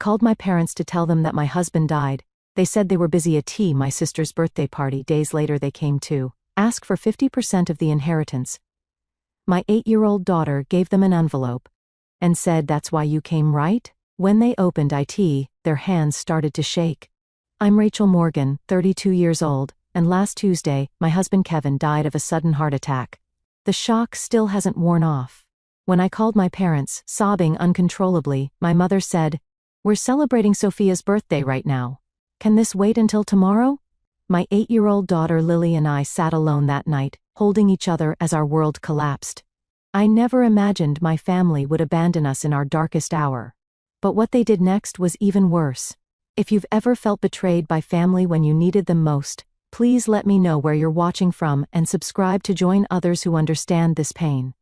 called my parents to tell them that my husband died. They said they were busy at my sister's birthday party. Days later they came to ask for 50% of the inheritance. My 8-year-old daughter gave them an envelope and said, "That's why you came, right?" When they opened it, their hands started to shake. I'm Rachel Morgan, 32 years old, and last Tuesday, my husband Kevin died of a sudden heart attack. The shock still hasn't worn off. When I called my parents, sobbing uncontrollably, my mother said, "We're celebrating Sophia's birthday right now. Can this wait until tomorrow?" My 8-year-old daughter Lily and I sat alone that night, holding each other as our world collapsed. I never imagined my family would abandon us in our darkest hour. But what they did next was even worse. If you've ever felt betrayed by family when you needed them most, please let me know where you're watching from and subscribe to join others who understand this pain.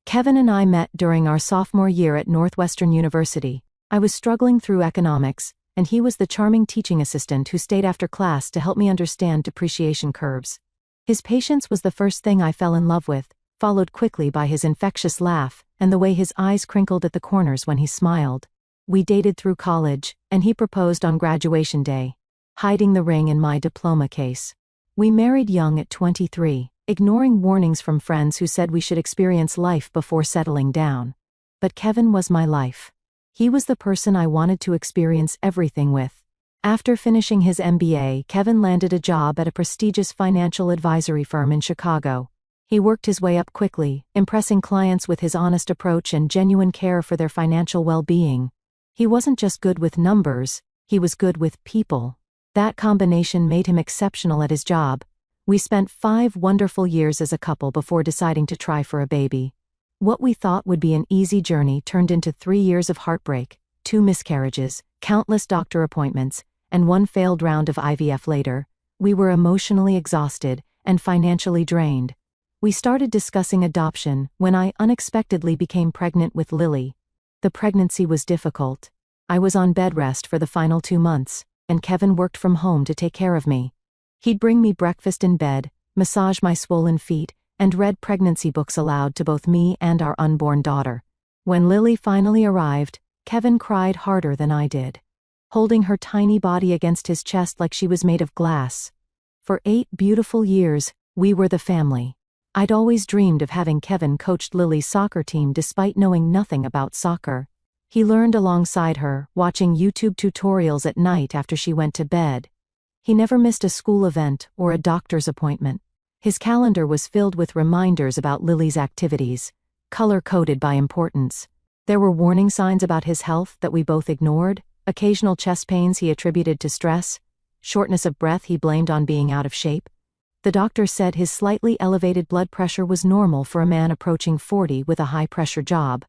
Kevin and I met during our sophomore year at Northwestern University. I was struggling through economics, and he was the charming teaching assistant who stayed after class to help me understand depreciation curves. His patience was the first thing I fell in love with, followed quickly by his infectious laugh and the way his eyes crinkled at the corners when he smiled. We dated through college, and he proposed on graduation day, hiding the ring in my diploma case. We married young at 23, ignoring warnings from friends who said we should experience life before settling down. But Kevin was my life. He was the person I wanted to experience everything with. After finishing his MBA, Kevin landed a job at a prestigious financial advisory firm in Chicago. He worked his way up quickly, impressing clients with his honest approach and genuine care for their financial well-being. He wasn't just good with numbers, he was good with people. That combination made him exceptional at his job. We spent 5 wonderful years as a couple before deciding to try for a baby. What we thought would be an easy journey turned into 3 years of heartbreak, 2 miscarriages, countless doctor appointments, and 1 failed round of IVF later. We were emotionally exhausted and financially drained. We started discussing adoption when I unexpectedly became pregnant with Lily. The pregnancy was difficult. I was on bed rest for the final 2 months, and Kevin worked from home to take care of me. He'd bring me breakfast in bed, massage my swollen feet, and read pregnancy books aloud to both me and our unborn daughter. When Lily finally arrived, Kevin cried harder than I did, holding her tiny body against his chest like she was made of glass. For 8 beautiful years, we were the family. I'd always dreamed of having Kevin coach Lily's soccer team despite knowing nothing about soccer. He learned alongside her, watching YouTube tutorials at night after she went to bed. He never missed a school event or a doctor's appointment. His calendar was filled with reminders about Lily's activities, color-coded by importance. There were warning signs about his health that we both ignored, occasional chest pains he attributed to stress, shortness of breath he blamed on being out of shape. The doctor said his slightly elevated blood pressure was normal for a man approaching 40 with a high-pressure job.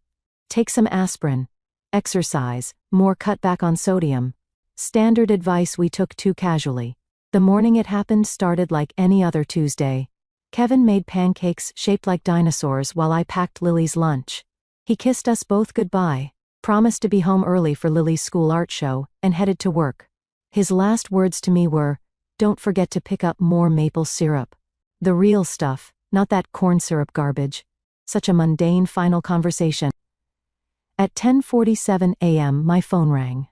Take some aspirin. Exercise, more cut back on sodium. Standard advice we took too casually. The morning it happened started like any other Tuesday. Kevin made pancakes shaped like dinosaurs while I packed Lily's lunch. He kissed us both goodbye, promised to be home early for Lily's school art show, and headed to work. His last words to me were, "Don't forget to pick up more maple syrup. The real stuff, not that corn syrup garbage." Such a mundane final conversation. At 10:47 a.m. my phone rang.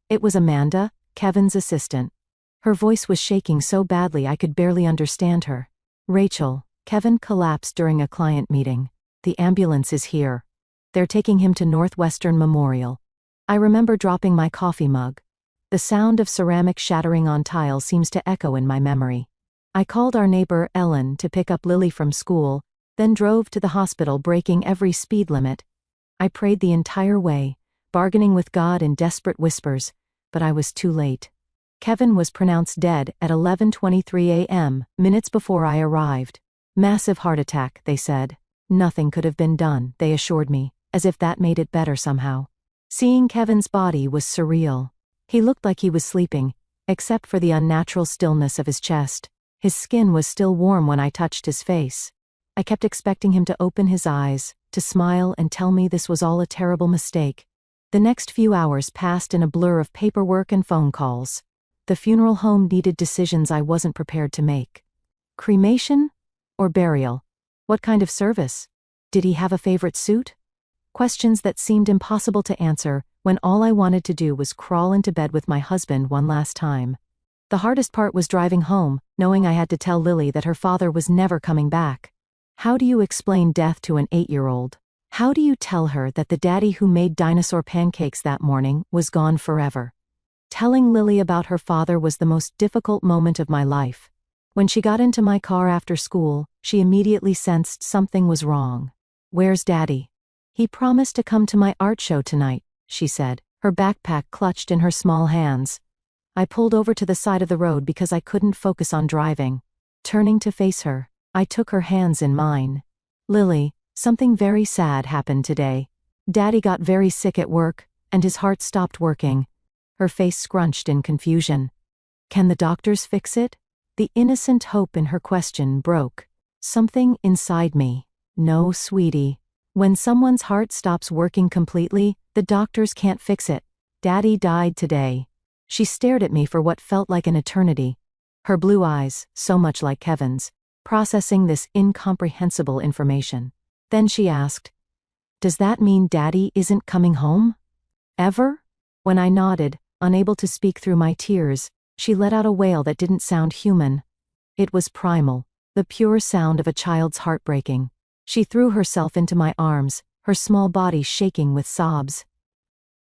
It was Amanda, Kevin's assistant. Her voice was shaking so badly I could barely understand her. "Rachel, Kevin collapsed during a client meeting. The ambulance is here. They're taking him to Northwestern Memorial." I remember dropping my coffee mug. The sound of ceramic shattering on tile seems to echo in my memory. I called our neighbor, Ellen, to pick up Lily from school, then drove to the hospital breaking every speed limit. I prayed the entire way, bargaining with God in desperate whispers, but I was too late. Kevin was pronounced dead at 11:23 a.m., minutes before I arrived. "Massive heart attack," they said. Nothing could have been done, they assured me, as if that made it better somehow. Seeing Kevin's body was surreal. He looked like he was sleeping, except for the unnatural stillness of his chest. His skin was still warm when I touched his face. I kept expecting him to open his eyes, to smile and tell me this was all a terrible mistake. The next few hours passed in a blur of paperwork and phone calls. The funeral home needed decisions I wasn't prepared to make. Cremation? Or burial? What kind of service? Did he have a favorite suit? Questions that seemed impossible to answer when all I wanted to do was crawl into bed with my husband one last time. The hardest part was driving home, knowing I had to tell Lily that her father was never coming back. How do you explain death to an 8-year-old? How do you tell her that the daddy who made dinosaur pancakes that morning was gone forever? Telling Lily about her father was the most difficult moment of my life. When she got into my car after school, she immediately sensed something was wrong. "Where's Daddy?" "He promised to come to my art show tonight," she said, her backpack clutched in her small hands. I pulled over to the side of the road because I couldn't focus on driving. Turning to face her, I took her hands in mine. "Lily, something very sad happened today. Daddy got very sick at work, and his heart stopped working." Her face scrunched in confusion. "Can the doctors fix it?" The innocent hope in her question broke something inside me. "No, sweetie. When someone's heart stops working completely, the doctors can't fix it. Daddy died today." She stared at me for what felt like an eternity. Her blue eyes, so much like Kevin's, processing this incomprehensible information. Then she asked, "Does that mean Daddy isn't coming home? Ever?" When I nodded, unable to speak through my tears, she let out a wail that didn't sound human. It was primal, the pure sound of a child's heart breaking. She threw herself into my arms, her small body shaking with sobs.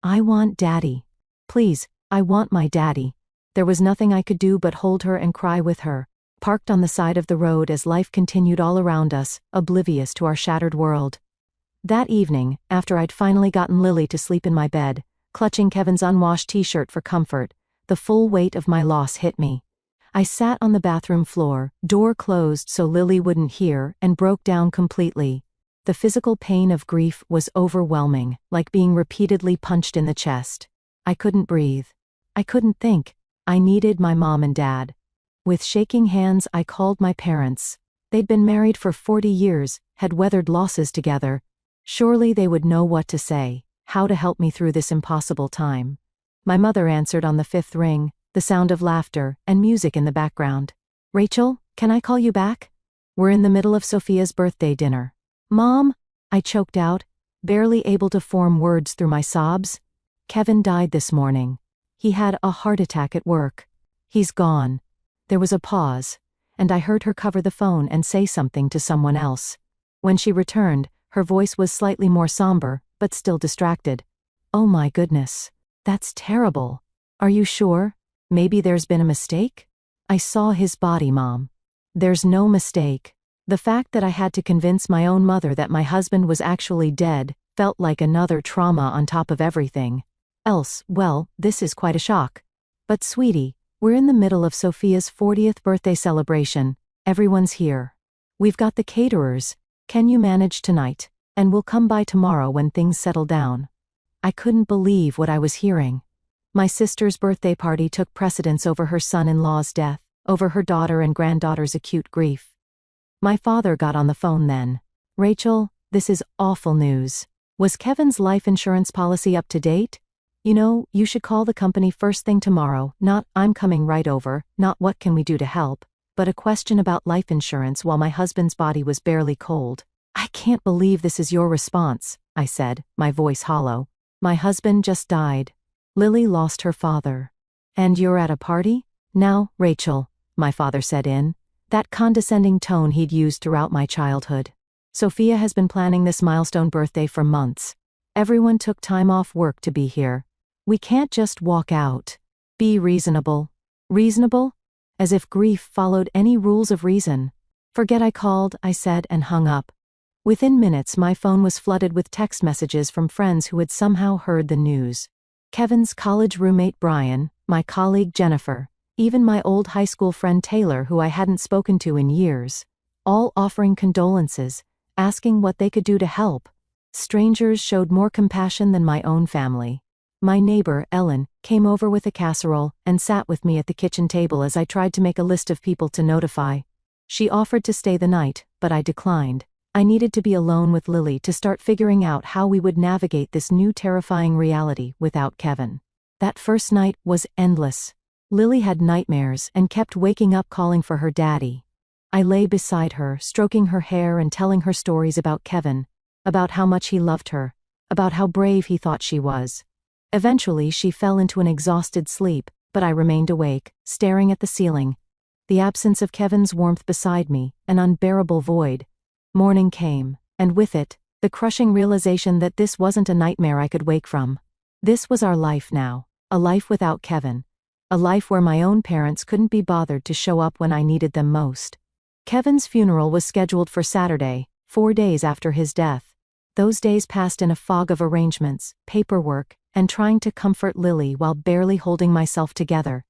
"I want Daddy. Please, I want my daddy." There was nothing I could do but hold her and cry with her, parked on the side of the road as life continued all around us, oblivious to our shattered world. That evening, after I'd finally gotten Lily to sleep in my bed, clutching Kevin's unwashed t-shirt for comfort, the full weight of my loss hit me. I sat on the bathroom floor, door closed so Lily wouldn't hear, and broke down completely. The physical pain of grief was overwhelming, like being repeatedly punched in the chest. I couldn't breathe. I couldn't think. I needed my mom and dad. With shaking hands, I called my parents. They'd been married for 40 years, had weathered losses together. Surely they would know what to say, how to help me through this impossible time. My mother answered on the 5th ring, the sound of laughter and music in the background. "Rachel, can I call you back? We're in the middle of Sophia's birthday dinner." "Mom?" I choked out, barely able to form words through my sobs. "Kevin died this morning. He had a heart attack at work. He's gone." There was a pause, and I heard her cover the phone and say something to someone else. When she returned, her voice was slightly more somber, but still distracted. "Oh my goodness. That's terrible. Are you sure? Maybe there's been a mistake?" "I saw his body, Mom. There's no mistake." The fact that I had to convince my own mother that my husband was actually dead felt like another trauma on top of everything else. "Well, this is quite a shock. But sweetie, we're in the middle of Sophia's 40th birthday celebration. Everyone's here. We've got the caterers. Can you manage tonight? And we'll come by tomorrow when things settle down." I couldn't believe what I was hearing. My sister's birthday party took precedence over her son-in-law's death, over her daughter and granddaughter's acute grief. My father got on the phone then. "Rachel, this is awful news. Was Kevin's life insurance policy up to date? You know, you should call the company first thing tomorrow, not 'I'm coming right over,' not 'what can we do to help,' but a question about life insurance while my husband's body was barely cold." "I can't believe this is your response," I said, my voice hollow. "My husband just died. Lily lost her father. And you're at a party? Now, Rachel," my father said in that condescending tone he'd used throughout my childhood. "Sophia has been planning this milestone birthday for months. Everyone took time off work to be here. We can't just walk out. Be reasonable." "Reasonable?" As if grief followed any rules of reason. "Forget I called," I said and hung up. Within minutes my phone was flooded with text messages from friends who had somehow heard the news. Kevin's college roommate Brian, my colleague Jennifer, even my old high school friend Taylor who I hadn't spoken to in years, all offering condolences, asking what they could do to help. Strangers showed more compassion than my own family. My neighbor, Ellen, came over with a casserole and sat with me at the kitchen table as I tried to make a list of people to notify. She offered to stay the night, but I declined. I needed to be alone with Lily to start figuring out how we would navigate this new terrifying reality without Kevin. That first night was endless. Lily had nightmares and kept waking up calling for her daddy. I lay beside her, stroking her hair and telling her stories about Kevin, about how much he loved her, about how brave he thought she was. Eventually she fell into an exhausted sleep, but I remained awake, staring at the ceiling. The absence of Kevin's warmth beside me, an unbearable void. Morning came, and with it, the crushing realization that this wasn't a nightmare I could wake from. This was our life now, a life without Kevin. A life where my own parents couldn't be bothered to show up when I needed them most. Kevin's funeral was scheduled for Saturday, 4 days after his death. Those days passed in a fog of arrangements, paperwork, and trying to comfort Lily while barely holding myself together.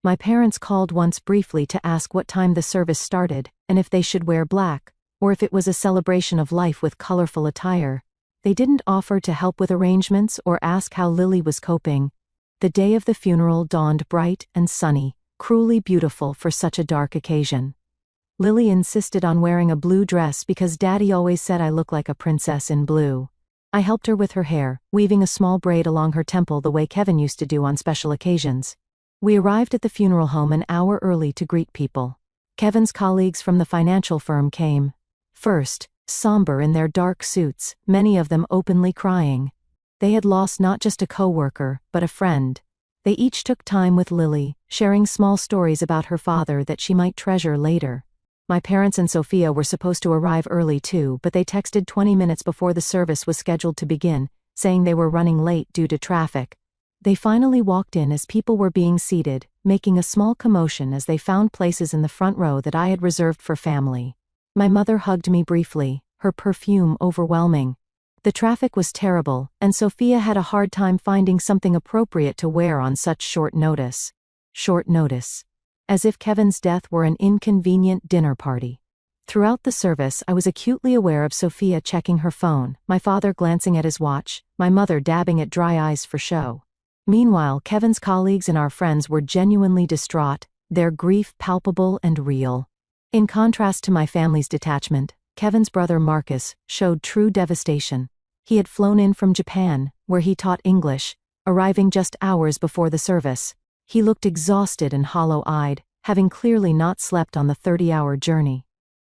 My parents called once briefly to ask what time the service started, and if they should wear black, or if it was a celebration of life with colorful attire. They didn't offer to help with arrangements or ask how Lily was coping. The day of the funeral dawned bright and sunny, cruelly beautiful for such a dark occasion. Lily insisted on wearing a blue dress because Daddy always said I looked like a princess in blue. I helped her with her hair, weaving a small braid along her temple the way Kevin used to do on special occasions. We arrived at the funeral home an hour early to greet people. Kevin's colleagues from the financial firm came. First, somber in their dark suits, many of them openly crying. They had lost not just a co-worker, but a friend. They each took time with Lily, sharing small stories about her father that she might treasure later. My parents and Sophia were supposed to arrive early too, but they texted 20 minutes before the service was scheduled to begin, saying they were running late due to traffic. They finally walked in as people were being seated, making a small commotion as they found places in the front row that I had reserved for family. My mother hugged me briefly, her perfume overwhelming. The traffic was terrible, and Sophia had a hard time finding something appropriate to wear on such short notice. Short notice. As if Kevin's death were an inconvenient dinner party. Throughout the service I was acutely aware of Sophia checking her phone, my father glancing at his watch, my mother dabbing at dry eyes for show. Meanwhile, Kevin's colleagues and our friends were genuinely distraught, their grief palpable and real. In contrast to my family's detachment, Kevin's brother Marcus showed true devastation. He had flown in from Japan, where he taught English, arriving just hours before the service. He looked exhausted and hollow-eyed, having clearly not slept on the 30-hour journey.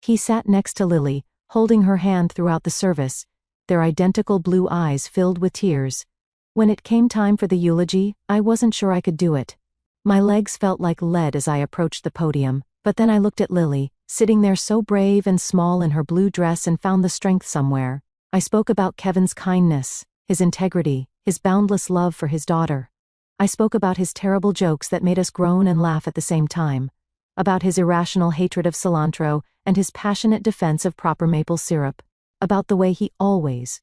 He sat next to Lily, holding her hand throughout the service, their identical blue eyes filled with tears. When it came time for the eulogy, I wasn't sure I could do it. My legs felt like lead as I approached the podium, but then I looked at Lily, sitting there so brave and small in her blue dress, and found the strength somewhere. I spoke about Kevin's kindness, his integrity, his boundless love for his daughter. I spoke about his terrible jokes that made us groan and laugh at the same time, about his irrational hatred of cilantro and his passionate defense of proper maple syrup, about the way he always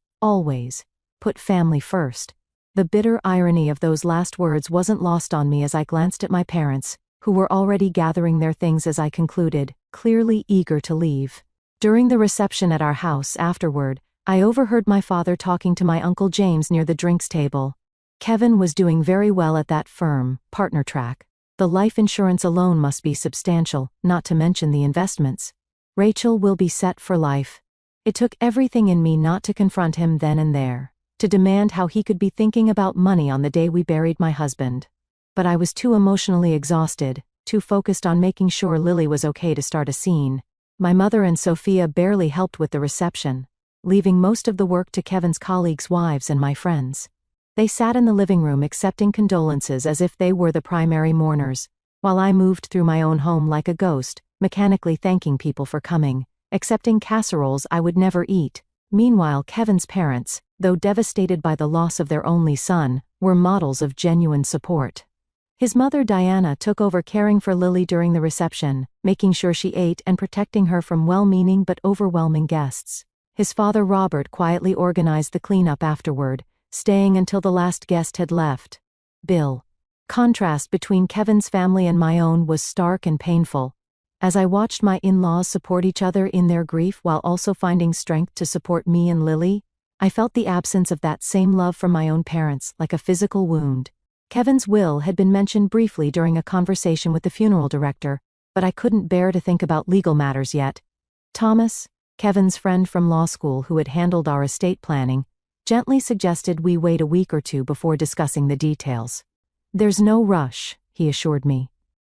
put family first. The bitter irony of those last words wasn't lost on me as I glanced at my parents, who were already gathering their things as I concluded, clearly eager to leave. During the reception at our house afterward, I overheard my father talking to my Uncle James near the drinks table. Kevin was doing very well at that firm, partner track. The life insurance alone must be substantial, not to mention the investments. Rachel will be set for life. It took everything in me not to confront him then and there, to demand how he could be thinking about money on the day we buried my husband. But I was too emotionally exhausted, too focused on making sure Lily was okay to start a scene. My mother and Sophia barely helped with the reception, leaving most of the work to Kevin's colleagues' wives and my friends. They sat in the living room accepting condolences as if they were the primary mourners, while I moved through my own home like a ghost, mechanically thanking people for coming, accepting casseroles I would never eat. Meanwhile, Kevin's parents, though devastated by the loss of their only son, were models of genuine support. His mother Diana took over caring for Lily during the reception, making sure she ate and protecting her from well-meaning but overwhelming guests. His father Robert quietly organized the cleanup afterward, staying until the last guest had left. Bill. Contrast between Kevin's family and my own was stark and painful. As I watched my in-laws support each other in their grief while also finding strength to support me and Lily, I felt the absence of that same love from my own parents like a physical wound. Kevin's will had been mentioned briefly during a conversation with the funeral director, but I couldn't bear to think about legal matters yet. Thomas, Kevin's friend from law school who had handled our estate planning, gently suggested we wait a week or two before discussing the details. "There's no rush," he assured me.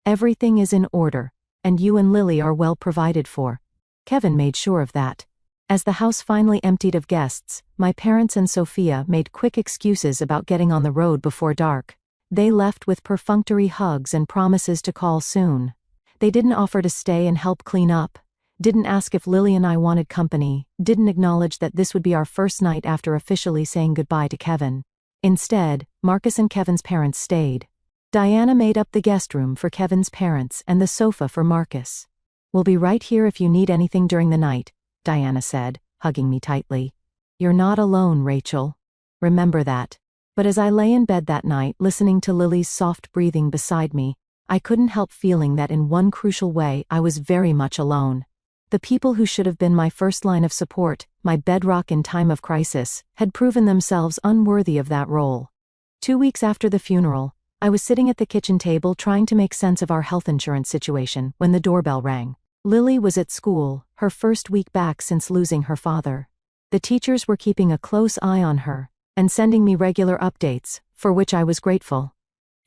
"Everything is in order, and you and Lily are well provided for." Kevin made sure of that. As the house finally emptied of guests, my parents and Sophia made quick excuses about getting on the road before dark. They left with perfunctory hugs and promises to call soon. They didn't offer to stay and help clean up, didn't ask if Lily and I wanted company, didn't acknowledge that this would be our first night after officially saying goodbye to Kevin. Instead, Marcus and Kevin's parents stayed. Diana made up the guest room for Kevin's parents and the sofa for Marcus. "We'll be right here if you need anything during the night," Diana said, hugging me tightly. "You're not alone, Rachel. Remember that." But as I lay in bed that night listening to Lily's soft breathing beside me, I couldn't help feeling that in one crucial way I was very much alone. The people who should have been my first line of support, my bedrock in time of crisis, had proven themselves unworthy of that role. 2 weeks after the funeral, I was sitting at the kitchen table trying to make sense of our health insurance situation when the doorbell rang. Lily was at school, her first week back since losing her father. The teachers were keeping a close eye on her and sending me regular updates, for which I was grateful.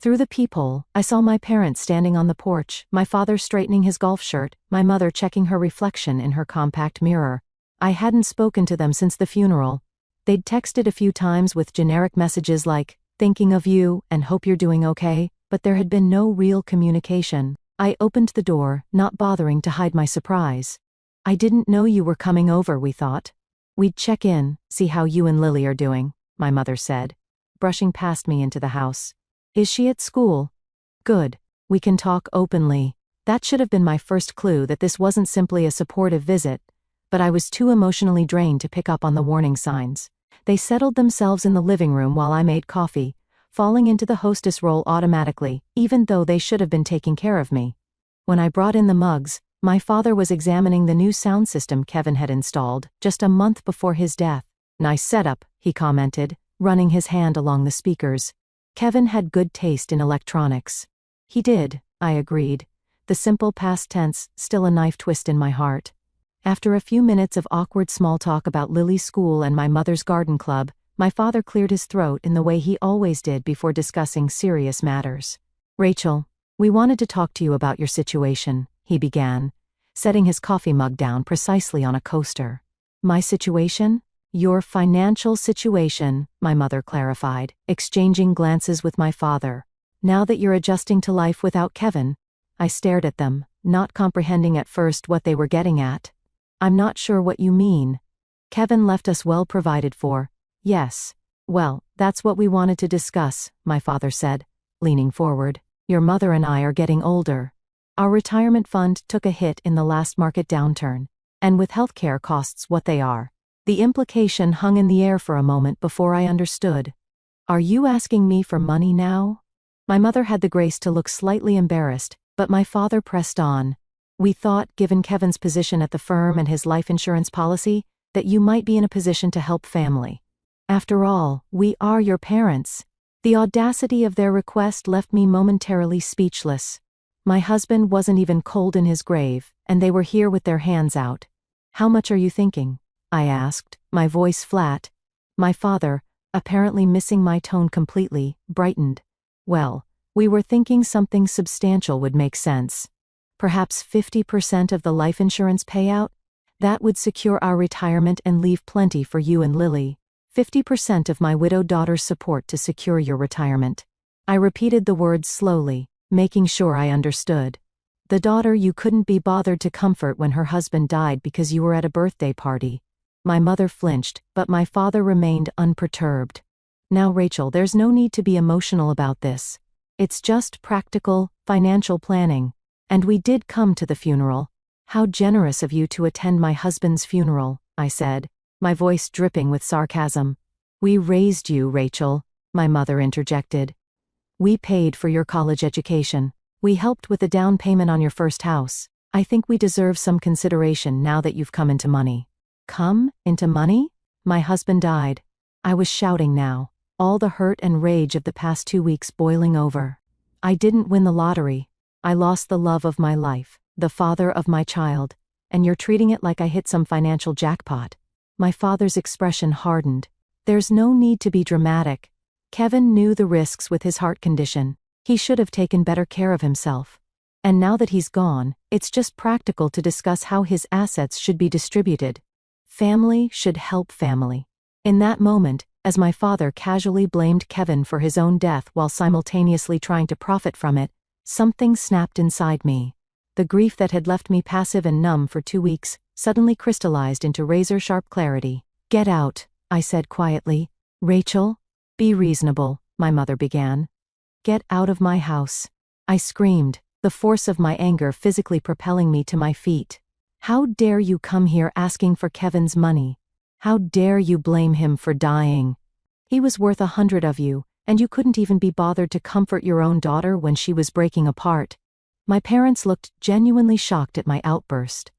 Through the peephole, I saw my parents standing on the porch, my father straightening his golf shirt, my mother checking her reflection in her compact mirror. I hadn't spoken to them since the funeral. They'd texted a few times with generic messages like, "Thinking of you and hope you're doing okay," but there had been no real communication. I opened the door, not bothering to hide my surprise. "I didn't know you were coming over," we thought. "We'd check in, see how you and Lily are doing," my mother said, brushing past me into the house. "Is she at school?" "Good. We can talk openly." That should have been my first clue that this wasn't simply a supportive visit, but I was too emotionally drained to pick up on the warning signs. They settled themselves in the living room while I made coffee, falling into the hostess role automatically, even though they should have been taking care of me. When I brought in the mugs, my father was examining the new sound system Kevin had installed just a month before his death. "Nice setup," he commented, running his hand along the speakers. Kevin had good taste in electronics. He did, I agreed, the simple past tense still a knife twist in my heart. After a few minutes of awkward small talk about Lily's school and my mother's garden club, my father cleared his throat in the way he always did before discussing serious matters. "Rachel, we wanted to talk to you about your situation," he began, setting his coffee mug down precisely on a coaster. "My situation?" "Your financial situation," my mother clarified, exchanging glances with my father. "Now that you're adjusting to life without Kevin." I stared at them, not comprehending at first what they were getting at. "I'm not sure what you mean." "Kevin left us well provided for." "Yes. Well, that's what we wanted to discuss," my father said, leaning forward. "Your mother and I are getting older. Our retirement fund took a hit in the last market downturn, and with healthcare costs what they are." The implication hung in the air for a moment before I understood. "Are you asking me for money now?" My mother had the grace to look slightly embarrassed, but my father pressed on. "We thought, given Kevin's position at the firm and his life insurance policy, that you might be in a position to help family. After all, we are your parents." The audacity of their request left me momentarily speechless. My husband wasn't even cold in his grave, and they were here with their hands out. "How much are you thinking?" I asked, my voice flat. My father, apparently missing my tone completely, brightened. "Well, we were thinking something substantial would make sense. Perhaps 50% of the life insurance payout? That would secure our retirement and leave plenty for you and Lily. 50% of my widowed daughter's support to secure your retirement." I repeated the words slowly, making sure I understood. "The daughter you couldn't be bothered to comfort when her husband died because you were at a birthday party." My mother flinched, but my father remained unperturbed. "Now Rachel, there's no need to be emotional about this. It's just practical, financial planning. And we did come to the funeral." "How generous of you to attend my husband's funeral," I said, my voice dripping with sarcasm. "We raised you, Rachel," my mother interjected. "We paid for your college education. We helped with the down payment on your first house. I think we deserve some consideration now that you've come into money." "Come into money?" "My husband died." I was shouting now, all the hurt and rage of the past 2 weeks boiling over. "I didn't win the lottery. I lost the love of my life, the father of my child, and you're treating it like I hit some financial jackpot." My father's expression hardened. "There's no need to be dramatic. Kevin knew the risks with his heart condition. He should have taken better care of himself. And now that he's gone, it's just practical to discuss how his assets should be distributed. Family should help family. In that moment, as my father casually blamed Kevin for his own death while simultaneously trying to profit from it, something snapped inside me. The grief that had left me passive and numb for 2 weeks suddenly crystallized into razor-sharp clarity. "Get out," I said quietly. "Rachel?" "Be reasonable," my mother began. "Get out of my house," I screamed, the force of my anger physically propelling me to my feet. "How dare you come here asking for Kevin's money? How dare you blame him for dying? He was worth 100 of you, and you couldn't even be bothered to comfort your own daughter when she was breaking apart." My parents looked genuinely shocked at my outburst.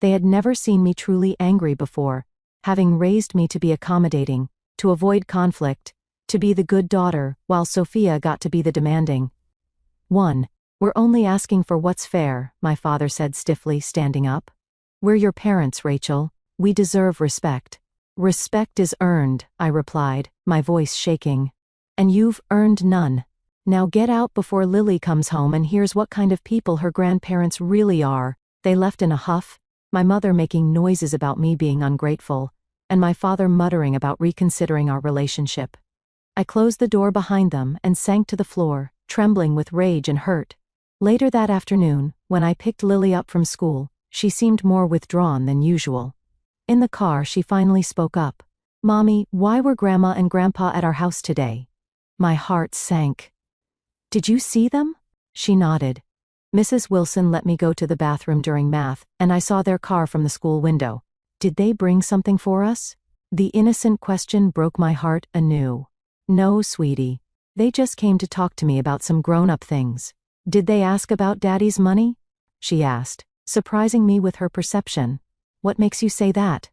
They had never seen me truly angry before, having raised me to be accommodating, to avoid conflict, to be the good daughter, while Sophia got to be the demanding one. "We're only asking for what's fair," my father said stiffly, standing up. "We're your parents, Rachel. We deserve respect." "Respect is earned," I replied, my voice shaking. "And you've earned none. Now get out before Lily comes home and hears what kind of people her grandparents really are." They left in a huff, my mother making noises about me being ungrateful, and my father muttering about reconsidering our relationship. I closed the door behind them and sank to the floor, trembling with rage and hurt. Later that afternoon, when I picked Lily up from school, she seemed more withdrawn than usual. In the car, she finally spoke up. "Mommy, why were Grandma and Grandpa at our house today?" My heart sank. "Did you see them?" She nodded. "Mrs. Wilson let me go to the bathroom during math, and I saw their car from the school window. Did they bring something for us?" The innocent question broke my heart anew. "No, sweetie. They just came to talk to me about some grown-up things." "Did they ask about Daddy's money?" she asked, surprising me with her perception. "What makes you say that?"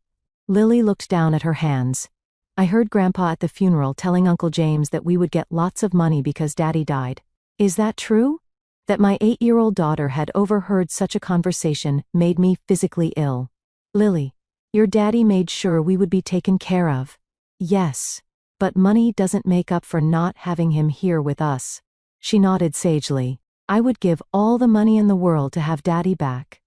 Lily looked down at her hands. "I heard Grandpa at the funeral telling Uncle James that we would get lots of money because Daddy died." "Is that true?" That my 8-year-old daughter had overheard such a conversation made me physically ill. "Lily, your daddy made sure we would be taken care of." "Yes. But money doesn't make up for not having him here with us." She nodded sagely. "I would give all the money in the world to have Daddy back."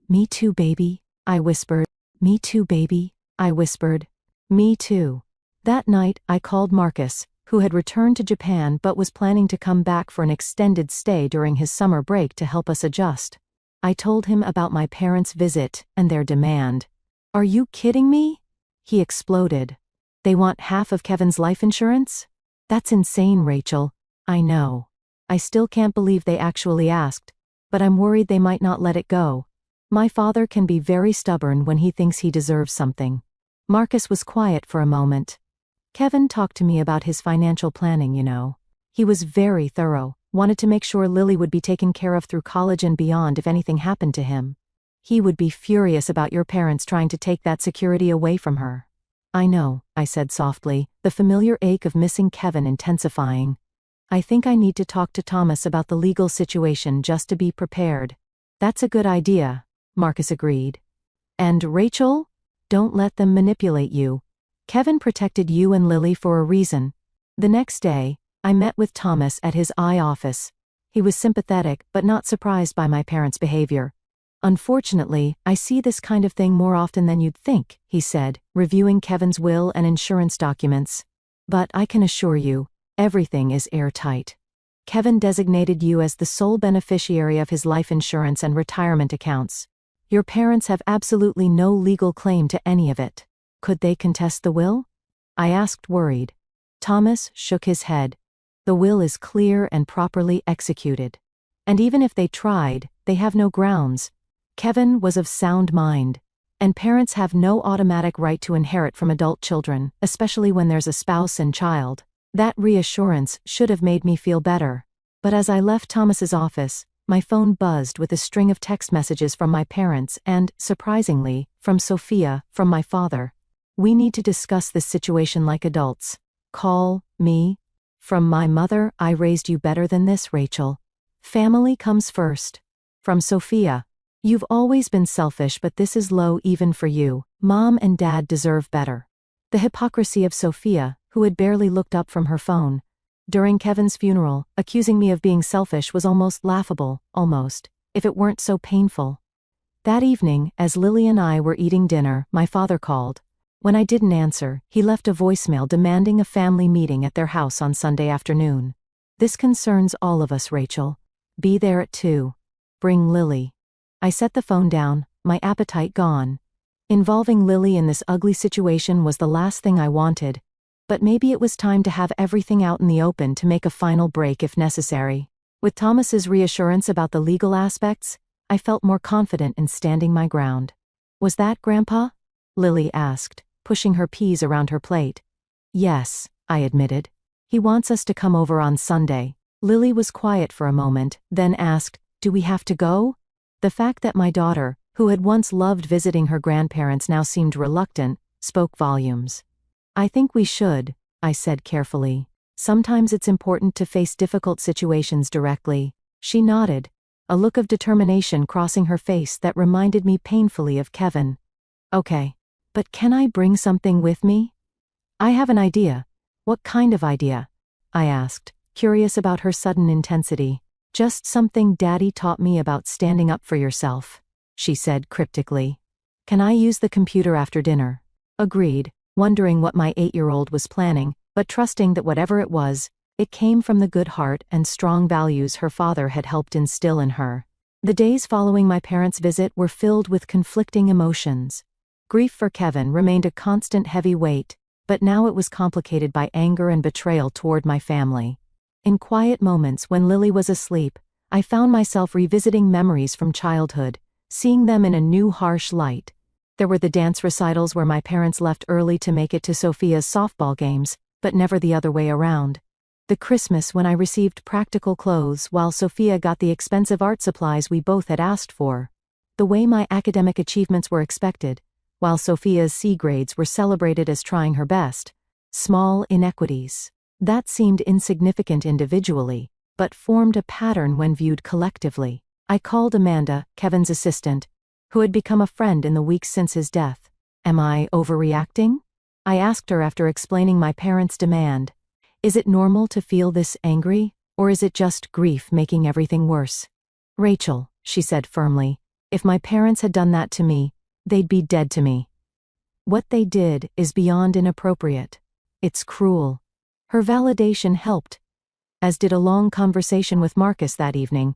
"Me too, baby," I whispered. "Me too, baby," I whispered. "Me too." That night, I called Marcus, who had returned to Japan but was planning to come back for an extended stay during his summer break to help us adjust. I told him about my parents' visit and their demand. "Are you kidding me?" He exploded. "They want half of Kevin's life insurance? That's insane, Rachel." "I know. I still can't believe they actually asked, but I'm worried they might not let it go. My father can be very stubborn when he thinks he deserves something." Marcus was quiet for a moment. "Kevin talked to me about his financial planning, you know. He was very thorough, wanted to make sure Lily would be taken care of through college and beyond if anything happened to him. He would be furious about your parents trying to take that security away from her." "I know," I said softly, the familiar ache of missing Kevin intensifying. "I think I need to talk to Thomas about the legal situation just to be prepared." "That's a good idea," Marcus agreed. "And Rachel? Don't let them manipulate you. Kevin protected you and Lily for a reason." The next day, I met with Thomas at his eye office. He was sympathetic but not surprised by my parents' behavior. "Unfortunately, I see this kind of thing more often than you'd think," he said, reviewing Kevin's will and insurance documents. "But I can assure you, everything is airtight. Kevin designated you as the sole beneficiary of his life insurance and retirement accounts. Your parents have absolutely no legal claim to any of it. Could they contest the will?" I asked, worried. Thomas shook his head. "The will is clear and properly executed. And even if they tried, they have no grounds. Kevin was of sound mind. And parents have no automatic right to inherit from adult children, especially when there's a spouse and child." That reassurance should have made me feel better. But as I left Thomas's office, my phone buzzed with a string of text messages from my parents and, surprisingly, from Sophia, from my father. "We need to discuss this situation like adults. Call me." From my mother, "I raised you better than this, Rachel. Family comes first." From Sophia, "You've always been selfish, but this is low even for you. Mom and Dad deserve better." The hypocrisy of Sophia, who had barely looked up from her phone during Kevin's funeral, accusing me of being selfish, was almost laughable, if it weren't so painful. That evening, as Lily and I were eating dinner, my father called. When I didn't answer, he left a voicemail demanding a family meeting at their house on Sunday afternoon. This concerns all of us, Rachel. Be there at 2. Bring Lily. I set the phone down, my appetite gone. Involving Lily in this ugly situation was the last thing I wanted, but maybe it was time to have everything out in the open to make a final break if necessary. With Thomas's reassurance about the legal aspects, I felt more confident in standing my ground. Was that Grandpa? Lily asked, pushing her peas around her plate. Yes, I admitted. He wants us to come over on Sunday. Lily was quiet for a moment, then asked, do we have to go? The fact that my daughter, who had once loved visiting her grandparents, now seemed reluctant, spoke volumes. I think we should, I said carefully. Sometimes it's important to face difficult situations directly. She nodded, a look of determination crossing her face that reminded me painfully of Kevin. Okay. But can I bring something with me? I have an idea. What kind of idea? I asked, curious about her sudden intensity. Just something Daddy taught me about standing up for yourself, she said cryptically. Can I use the computer after dinner? Agreed, wondering what my 8-year-old was planning, but trusting that whatever it was, it came from the good heart and strong values her father had helped instill in her. The days following my parents' visit were filled with conflicting emotions. Grief for Kevin remained a constant heavy weight, but now it was complicated by anger and betrayal toward my family. In quiet moments when Lily was asleep, I found myself revisiting memories from childhood, seeing them in a new harsh light. There were the dance recitals where my parents left early to make it to Sophia's softball games, but never the other way around. The Christmas when I received practical clothes while Sophia got the expensive art supplies we both had asked for. The way my academic achievements were expected, while Sophia's C grades were celebrated as trying her best. Small inequities. That seemed insignificant individually, but formed a pattern when viewed collectively. I called Amanda, Kevin's assistant, who had become a friend in the weeks since his death. Am I overreacting? I asked her after explaining my parents' demand. Is it normal to feel this angry, or is it just grief making everything worse? Rachel, she said firmly, if my parents had done that to me, they'd be dead to me. What they did is beyond inappropriate. It's cruel. Her validation helped, as did a long conversation with Marcus that evening.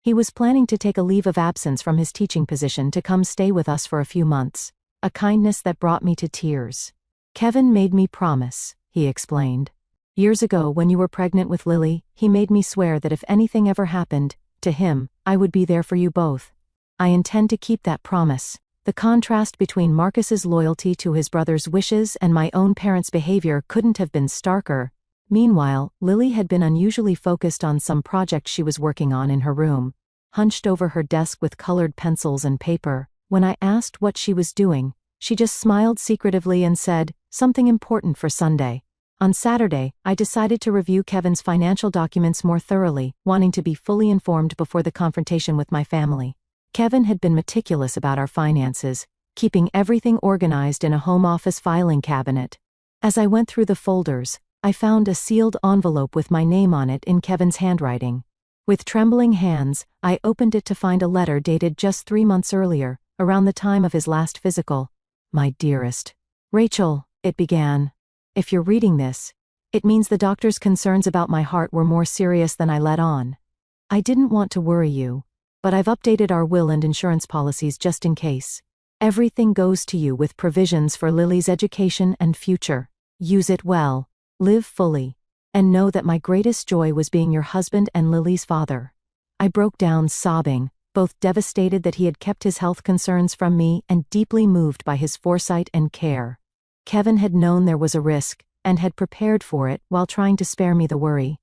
He was planning to take a leave of absence from his teaching position to come stay with us for a few months, a kindness that brought me to tears. Kevin made me promise, he explained. Years ago when you were pregnant with Lily, he made me swear that if anything ever happened to him, I would be there for you both. I intend to keep that promise. The contrast between Marcus's loyalty to his brother's wishes and my own parents' behavior couldn't have been starker. Meanwhile, Lily had been unusually focused on some project she was working on in her room, hunched over her desk with colored pencils and paper. When I asked what she was doing, she just smiled secretively and said, something important for Sunday. On Saturday, I decided to review Kevin's financial documents more thoroughly, wanting to be fully informed before the confrontation with my family. Kevin had been meticulous about our finances, keeping everything organized in a home office filing cabinet. As I went through the folders, I found a sealed envelope with my name on it in Kevin's handwriting. With trembling hands, I opened it to find a letter dated just 3 months earlier, around the time of his last physical. My dearest Rachel, it began. If you're reading this, it means the doctor's concerns about my heart were more serious than I let on. I didn't want to worry you, but I've updated our will and insurance policies just in case. Everything goes to you with provisions for Lily's education and future. Use it well, live fully, and know that my greatest joy was being your husband and Lily's father. I broke down sobbing, both devastated that he had kept his health concerns from me and deeply moved by his foresight and care. Kevin had known there was a risk, and had prepared for it while trying to spare me the worry.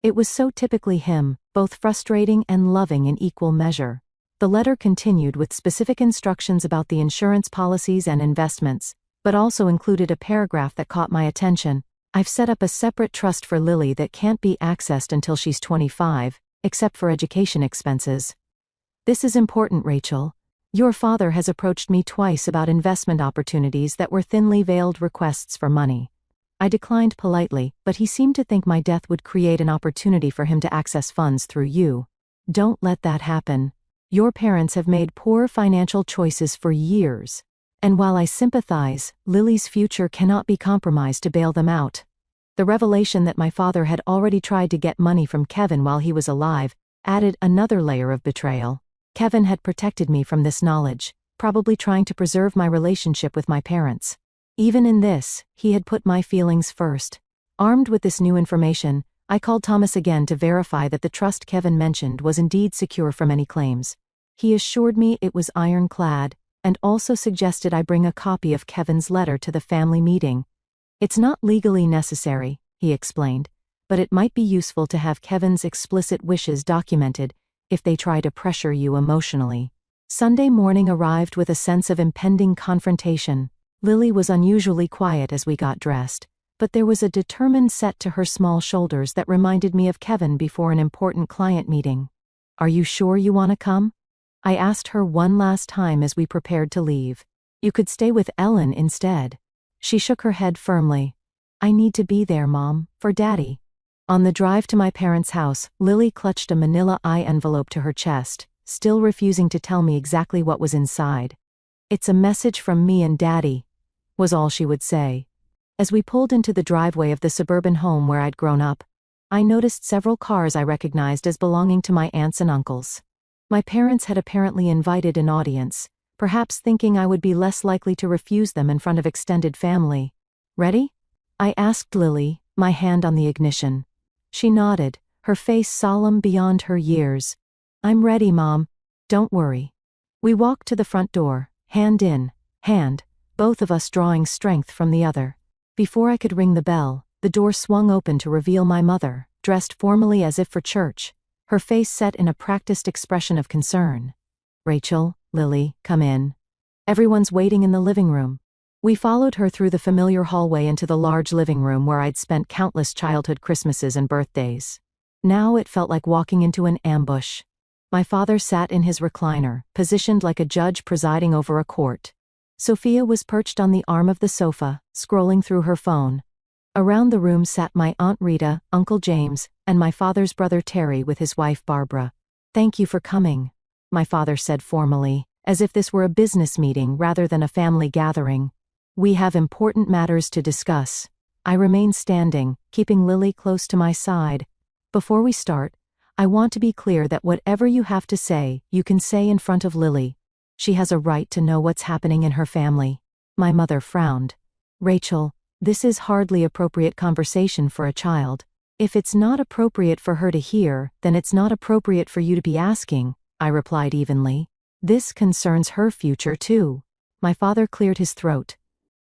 It was so typically him, both frustrating and loving in equal measure. The letter continued with specific instructions about the insurance policies and investments, but also included a paragraph that caught my attention. I've set up a separate trust for Lily that can't be accessed until she's 25, except for education expenses. This is important, Rachel. Your father has approached me twice about investment opportunities that were thinly veiled requests for money. I declined politely, but he seemed to think my death would create an opportunity for him to access funds through you. Don't let that happen. Your parents have made poor financial choices for years, And while I sympathize, Lily's future cannot be compromised to bail them out. The revelation that my father had already tried to get money from Kevin while he was alive added another layer of betrayal. Kevin had protected me from this knowledge, probably trying to preserve my relationship with my parents. Even in this, he had put my feelings first. Armed with this new information, I called Thomas again to verify that the trust Kevin mentioned was indeed secure from any claims. He assured me it was ironclad, and also suggested I bring a copy of Kevin's letter to the family meeting. It's not legally necessary, he explained, but it might be useful to have Kevin's explicit wishes documented if they try to pressure you emotionally. Sunday morning arrived with a sense of impending confrontation. Lily was unusually quiet as we got dressed, but there was a determined set to her small shoulders that reminded me of Kevin before an important client meeting. "Are you sure you want to come?" I asked her one last time as we prepared to leave. "You could stay with Ellen instead." She shook her head firmly. "I need to be there, Mom, for Daddy." On the drive to my parents' house, Lily clutched a manila envelope to her chest, still refusing to tell me exactly what was inside. "It's a message from me and Daddy," was all she would say. As we pulled into the driveway of the suburban home where I'd grown up, I noticed several cars I recognized as belonging to my aunts and uncles. My parents had apparently invited an audience, perhaps thinking I would be less likely to refuse them in front of extended family. "Ready?" I asked Lily, my hand on the ignition. She nodded, her face solemn beyond her years. "I'm ready, Mom. Don't worry." We walked to the front door, hand in hand, both of us drawing strength from the other. Before I could ring the bell, the door swung open to reveal my mother, dressed formally as if for church, her face set in a practiced expression of concern. "Rachel, Lily, come in. Everyone's waiting in the living room." We followed her through the familiar hallway into the large living room where I'd spent countless childhood Christmases and birthdays. Now it felt like walking into an ambush. My father sat in his recliner, positioned like a judge presiding over a court. Sophia was perched on the arm of the sofa, scrolling through her phone. Around the room sat my Aunt Rita, Uncle James, and my father's brother Terry with his wife Barbara. "Thank you for coming," my father said formally, as if this were a business meeting rather than a family gathering. "We have important matters to discuss." I remained standing, keeping Lily close to my side. "Before we start, I want to be clear that whatever you have to say, you can say in front of Lily. She has a right to know what's happening in her family." My mother frowned. "Rachel, this is hardly appropriate conversation for a child. If it's not appropriate for her to hear, then it's not appropriate for you to be asking," I replied evenly. "This concerns her future too." My father cleared his throat.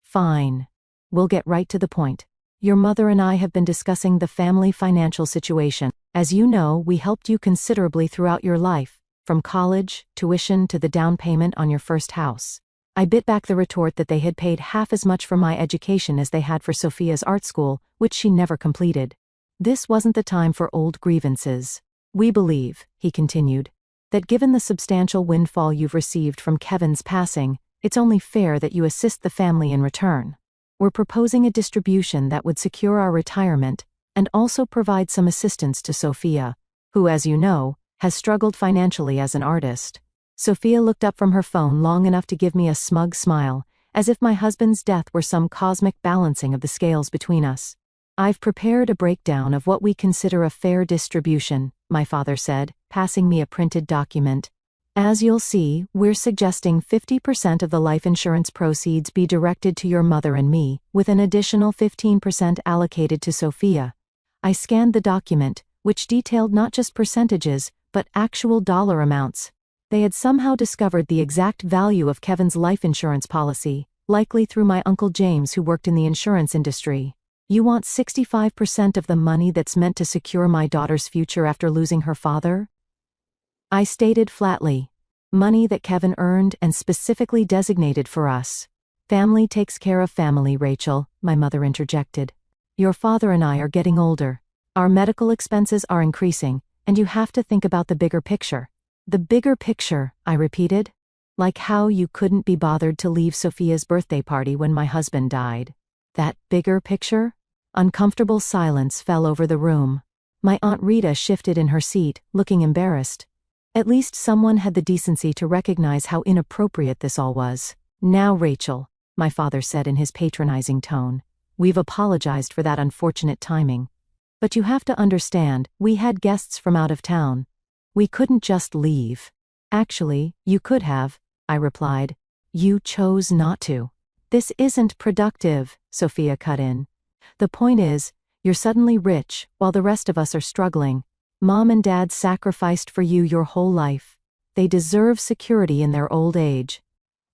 "Fine. We'll get right to the point. Your mother and I have been discussing the family financial situation. As you know, we helped you considerably throughout your life, from college, tuition to the down payment on your first house." I bit back the retort that they had paid half as much for my education as they had for Sophia's art school, which she never completed. This wasn't the time for old grievances. "We believe," he continued, "that given the substantial windfall you've received from Kevin's passing, it's only fair that you assist the family in return. We're proposing a distribution that would secure our retirement and also provide some assistance to Sophia, who, as you know, has struggled financially as an artist." Sophia looked up from her phone long enough to give me a smug smile, as if my husband's death were some cosmic balancing of the scales between us. "I've prepared a breakdown of what we consider a fair distribution," my father said, passing me a printed document. "As you'll see, we're suggesting 50% of the life insurance proceeds be directed to your mother and me, with an additional 15% allocated to Sophia." I scanned the document, which detailed not just percentages, but actual dollar amounts. They had somehow discovered the exact value of Kevin's life insurance policy, likely through my Uncle James who worked in the insurance industry. "You want 65% of the money that's meant to secure my daughter's future after losing her father?" I stated flatly. "Money that Kevin earned and specifically designated for us." "Family takes care of family, Rachel," my mother interjected. "Your father and I are getting older. Our medical expenses are increasing, and you have to think about the bigger picture." "The bigger picture," I repeated. "Like how you couldn't be bothered to leave Sophia's birthday party when my husband died." "That bigger picture?" Uncomfortable silence fell over the room. My Aunt Rita shifted in her seat, looking embarrassed. At least someone had the decency to recognize how inappropriate this all was. Now, Rachel, my father said in his patronizing tone, we've apologized for that unfortunate timing. But you have to understand, we had guests from out of town. We couldn't just leave. Actually, you could have, I replied. You chose not to. This isn't productive, Sophia cut in. The point is, you're suddenly rich, while the rest of us are struggling. Mom and Dad sacrificed for you your whole life. They deserve security in their old age.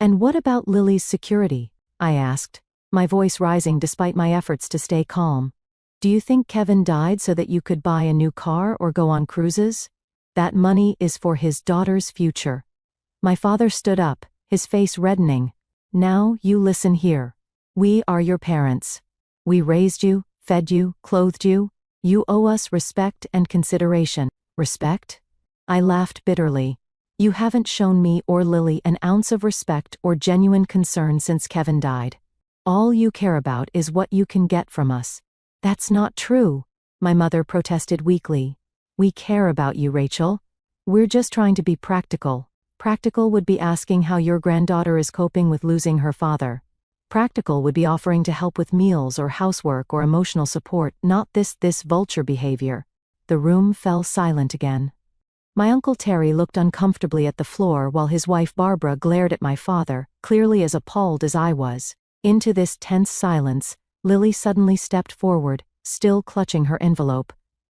And what about Lily's security? I asked, my voice rising despite my efforts to stay calm. Do you think Kevin died so that you could buy a new car or go on cruises? That money is for his daughter's future. My father stood up, his face reddening. Now you listen here. We are your parents. We raised you, fed you, clothed you. You owe us respect and consideration. Respect? I laughed bitterly. You haven't shown me or Lily an ounce of respect or genuine concern since Kevin died. All you care about is what you can get from us. That's not true, my mother protested weakly. We care about you, Rachel. We're just trying to be practical. Practical would be asking how your granddaughter is coping with losing her father. Practical would be offering to help with meals or housework or emotional support, not this vulture behavior. The room fell silent again. My Uncle Terry looked uncomfortably at the floor while his wife Barbara glared at my father, clearly as appalled as I was. Into this tense silence, Lily suddenly stepped forward, still clutching her envelope.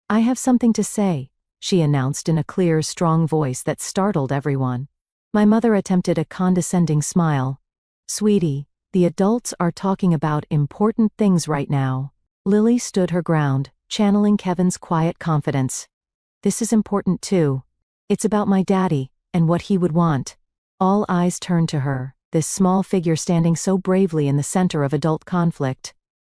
I have something to say, she announced in a clear, strong voice that startled everyone. My mother attempted a condescending smile. Sweetie, the adults are talking about important things right now. Lily stood her ground, channeling Kevin's quiet confidence. This is important too. It's about my daddy, and what he would want. All eyes turned to her, this small figure standing so bravely in the center of adult conflict.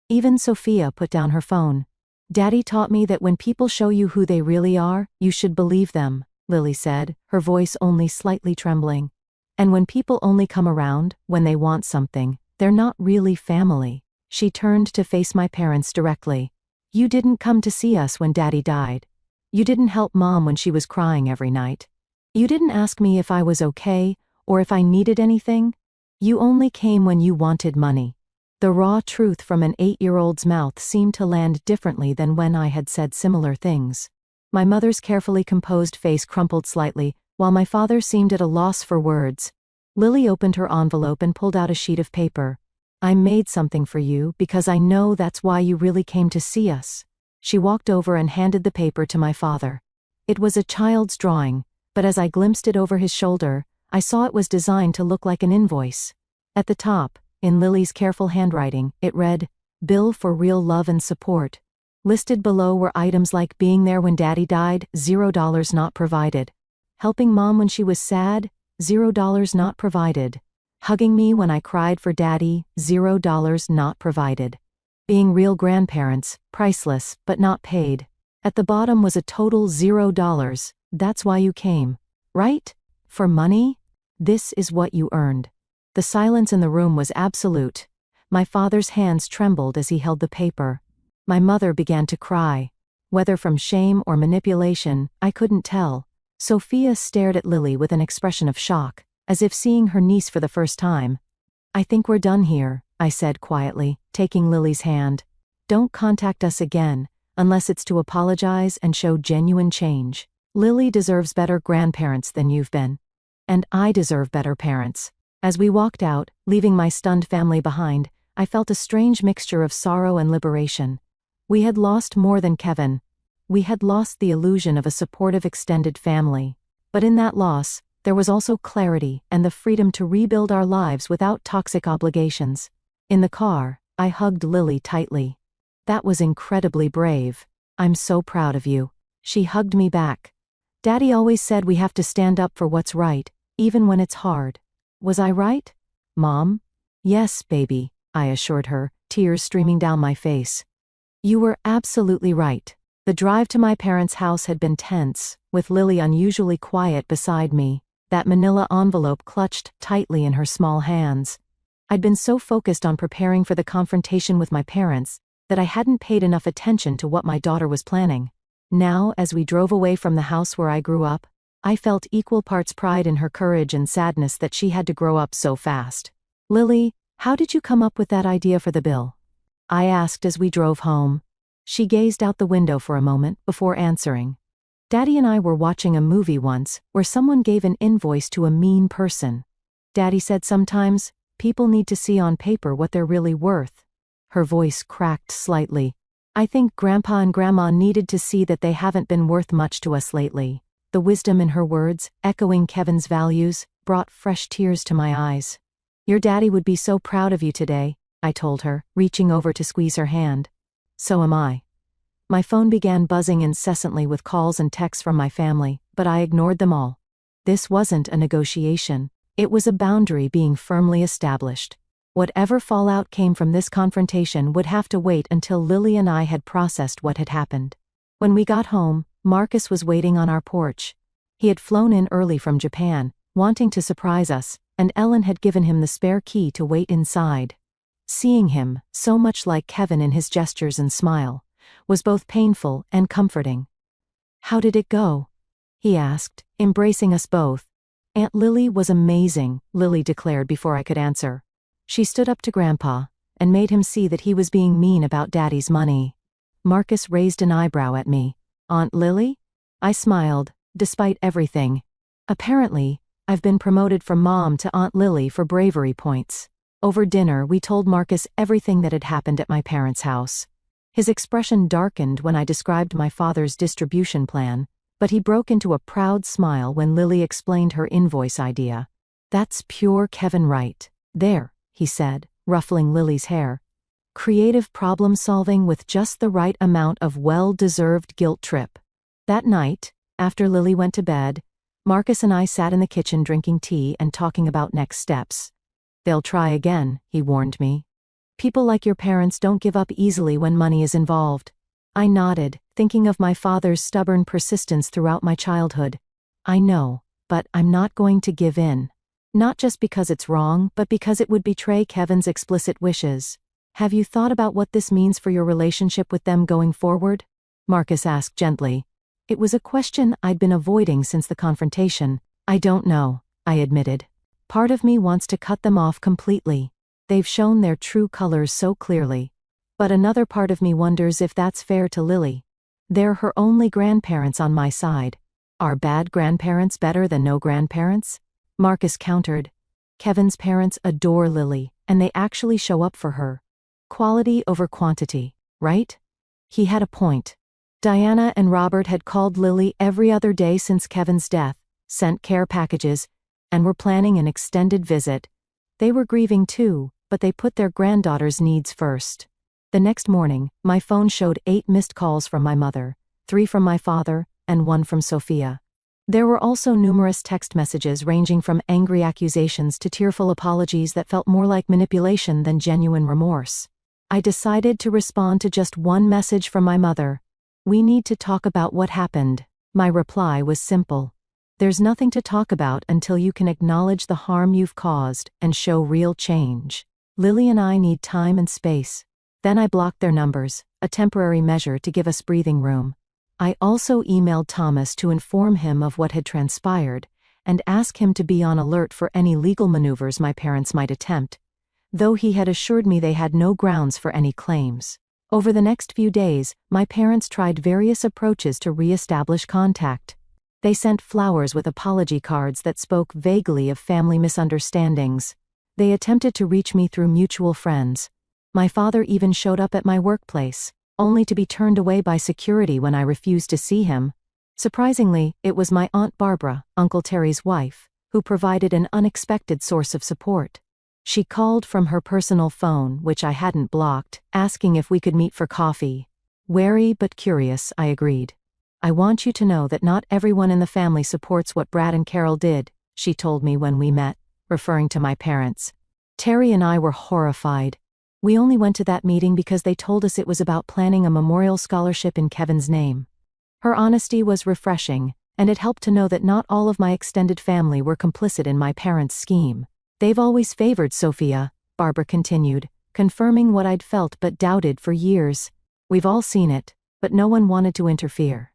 Even Sophia put down her phone. Daddy taught me that when people show you who they really are, you should believe them, Lily said, her voice only slightly trembling. And when people only come around, when they want something, they're not really family. She turned to face my parents directly. You didn't come to see us when Daddy died. You didn't help Mom when she was crying every night. You didn't ask me if I was okay, or if I needed anything. You only came when you wanted money. The raw truth from an 8-year-old's mouth seemed to land differently than when I had said similar things. My mother's carefully composed face crumpled slightly, while my father seemed at a loss for words. Lily opened her envelope and pulled out a sheet of paper. I made something for you because I know that's why you really came to see us. She walked over and handed the paper to my father. It was a child's drawing, but as I glimpsed it over his shoulder, I saw it was designed to look like an invoice. At the top, in Lily's careful handwriting, it read, Bill for real love and support. Listed below were items like being there when Daddy died, $0 not provided. Helping Mom when she was sad, $0 not provided. Hugging me when I cried for Daddy, $0 not provided. Being real grandparents, priceless, but not paid. At the bottom was a total $0. That's why you came. Right? For money? This is what you earned. The silence in the room was absolute. My father's hands trembled as he held the paper. My mother began to cry. Whether from shame or manipulation, I couldn't tell. Sophia stared at Lily with an expression of shock, as if seeing her niece for the first time. I think we're done here, I said quietly, taking Lily's hand. Don't contact us again, unless it's to apologize and show genuine change. Lily deserves better grandparents than you've been. And I deserve better parents. As we walked out, leaving my stunned family behind, I felt a strange mixture of sorrow and liberation. We had lost more than Kevin. We had lost the illusion of a supportive extended family. But in that loss, there was also clarity and the freedom to rebuild our lives without toxic obligations. In the car, I hugged Lily tightly. That was incredibly brave. I'm so proud of you. She hugged me back. Daddy always said we have to stand up for what's right, even when it's hard. Was I right, Mom? Yes, baby, I assured her, tears streaming down my face. You were absolutely right. The drive to my parents' house had been tense, with Lily unusually quiet beside me, that manila envelope clutched tightly in her small hands. I'd been so focused on preparing for the confrontation with my parents that I hadn't paid enough attention to what my daughter was planning. Now, as we drove away from the house where I grew up, I felt equal parts pride in her courage and sadness that she had to grow up so fast. "Lily, how did you come up with that idea for the bill?" I asked as we drove home. She gazed out the window for a moment before answering. "Daddy and I were watching a movie once where someone gave an invoice to a mean person. Daddy said sometimes people need to see on paper what they're really worth." Her voice cracked slightly. "I think Grandpa and Grandma needed to see that they haven't been worth much to us lately." The wisdom in her words, echoing Kevin's values, brought fresh tears to my eyes. "Your daddy would be so proud of you today," I told her, reaching over to squeeze her hand. "So am I." My phone began buzzing incessantly with calls and texts from my family, but I ignored them all. This wasn't a negotiation. It was a boundary being firmly established. Whatever fallout came from this confrontation would have to wait until Lily and I had processed what had happened. When we got home, Marcus was waiting on our porch. He had flown in early from Japan, wanting to surprise us, and Ellen had given him the spare key to wait inside. Seeing him, so much like Kevin in his gestures and smile, was both painful and comforting. "How did it go?" he asked, embracing us both. "Aunt Lily was amazing," Lily declared before I could answer. She stood up to Grandpa and made him see that he was being mean about Daddy's money. Marcus raised an eyebrow at me. "Aunt Lily?" I smiled, despite everything. "Apparently, I've been promoted from Mom to Aunt Lily for bravery points." Over dinner, we told Marcus everything that had happened at my parents' house. His expression darkened when I described my father's distribution plan, but he broke into a proud smile when Lily explained her invoice idea. "That's pure Kevin right there," he said, ruffling Lily's hair. "Creative problem solving with just the right amount of well-deserved guilt trip." That night, after Lily went to bed, Marcus and I sat in the kitchen drinking tea and talking about next steps. "They'll try again," he warned me. "People like your parents don't give up easily when money is involved." I nodded, thinking of my father's stubborn persistence throughout my childhood. "I know, but I'm not going to give in. Not just because it's wrong, but because it would betray Kevin's explicit wishes." "Have you thought about what this means for your relationship with them going forward?" Marcus asked gently. It was a question I'd been avoiding since the confrontation. "I don't know," I admitted. "Part of me wants to cut them off completely. They've shown their true colors so clearly. But another part of me wonders if that's fair to Lily. They're her only grandparents on my side. Are bad grandparents better than no grandparents?" Marcus countered. "Kevin's parents adore Lily, and they actually show up for her. Quality over quantity, right?" He had a point. Diana and Robert had called Lily every other day since Kevin's death, sent care packages, and were planning an extended visit. They were grieving too, but they put their granddaughter's needs first. The next morning, my phone showed 8 missed calls from my mother, 3 from my father, and 1 from Sophia. There were also numerous text messages ranging from angry accusations to tearful apologies that felt more like manipulation than genuine remorse. I decided to respond to just one message from my mother. "We need to talk about what happened." My reply was simple. "There's nothing to talk about until you can acknowledge the harm you've caused and show real change. Lily and I need time and space." Then I blocked their numbers, a temporary measure to give us breathing room. I also emailed Thomas to inform him of what had transpired and ask him to be on alert for any legal maneuvers my parents might attempt, though he had assured me they had no grounds for any claims. Over the next few days, my parents tried various approaches to re-establish contact. They sent flowers with apology cards that spoke vaguely of family misunderstandings. They attempted to reach me through mutual friends. My father even showed up at my workplace, only to be turned away by security when I refused to see him. Surprisingly, it was my Aunt Barbara, Uncle Terry's wife, who provided an unexpected source of support. She called from her personal phone, which I hadn't blocked, asking if we could meet for coffee. Wary but curious, I agreed. "I want you to know that not everyone in the family supports what Brad and Carol did," she told me when we met, referring to my parents. Terry and I were horrified. We only went to that meeting because they told us it was about planning a memorial scholarship in Kevin's name. Her honesty was refreshing, and it helped to know that not all of my extended family were complicit in my parents' scheme. "They've always favored Sophia," Barbara continued, confirming what I'd felt but doubted for years. "We've all seen it, but no one wanted to interfere."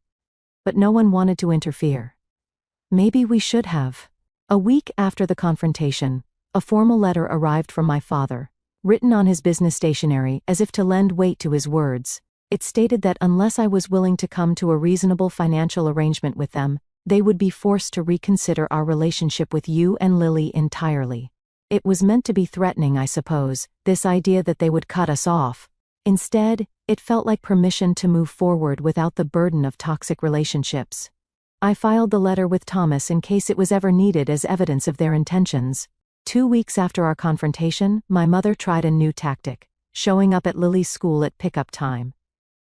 Maybe we should have. A week after the confrontation, A formal letter arrived from my father, written on his business stationery as if to lend weight to his words. It stated that unless I was willing to come to a reasonable financial arrangement with them, they would be forced to reconsider our relationship with you and Lily entirely. It was meant to be threatening, I suppose, this idea that they would cut us off. Instead, it felt like permission to move forward without the burden of toxic relationships. I filed the letter with Thomas in case it was ever needed as evidence of their intentions. 2 weeks after our confrontation, my mother tried a new tactic, showing up at Lily's school at pickup time.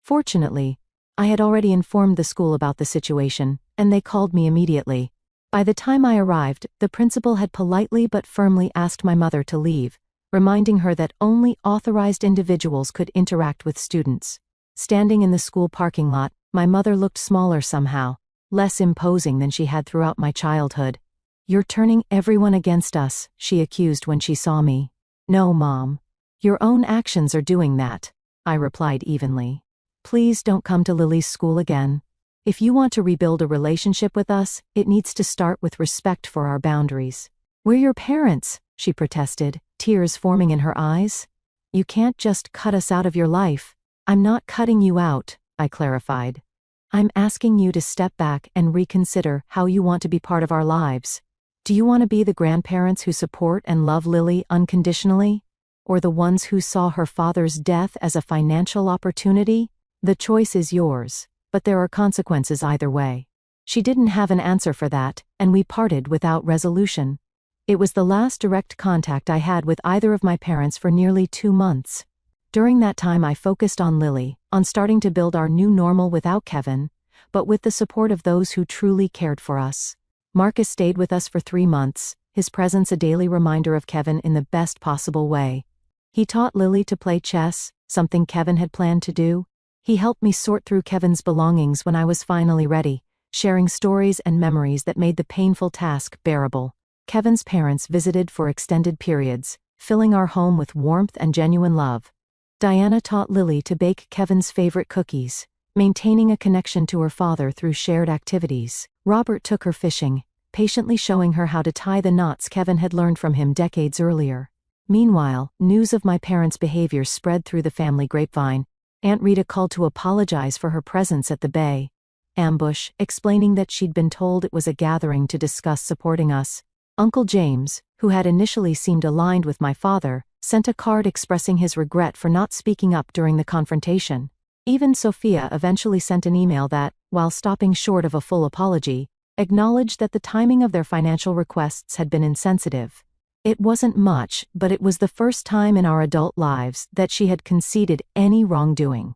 Fortunately, I had already informed the school about the situation, and they called me immediately. By the time I arrived, the principal had politely but firmly asked my mother to leave, reminding her that only authorized individuals could interact with students. Standing in the school parking lot, my mother looked smaller somehow, less imposing than she had throughout my childhood. "You're turning everyone against us," she accused when she saw me. "No, Mom. Your own actions are doing that," I replied evenly. "Please don't come to Lily's school again. If you want to rebuild a relationship with us, it needs to start with respect for our boundaries." "We're your parents," she protested, tears forming in her eyes. "You can't just cut us out of your life." "I'm not cutting you out," I clarified. "I'm asking you to step back and reconsider how you want to be part of our lives. Do you want to be the grandparents who support and love Lily unconditionally? Or the ones who saw her father's death as a financial opportunity? The choice is yours, but there are consequences either way." She didn't have an answer for that, and we parted without resolution. It was the last direct contact I had with either of my parents for nearly 2 months. During that time I focused on Lily, on starting to build our new normal without Kevin, but with the support of those who truly cared for us. Marcus stayed with us for 3 months, his presence a daily reminder of Kevin in the best possible way. He taught Lily to play chess, something Kevin had planned to do. He helped me sort through Kevin's belongings when I was finally ready, sharing stories and memories that made the painful task bearable. Kevin's parents visited for extended periods, filling our home with warmth and genuine love. Diana taught Lily to bake Kevin's favorite cookies, maintaining a connection to her father through shared activities. Robert took her fishing, patiently showing her how to tie the knots Kevin had learned from him decades earlier. Meanwhile, news of my parents' behavior spread through the family grapevine. Aunt Rita called to apologize for her presence at the Bay ambush, explaining that she'd been told it was a gathering to discuss supporting us. Uncle James, who had initially seemed aligned with my father, sent a card expressing his regret for not speaking up during the confrontation. Even Sophia eventually sent an email that, while stopping short of a full apology, acknowledged that the timing of their financial requests had been insensitive. It wasn't much, but it was the first time in our adult lives that she had conceded any wrongdoing.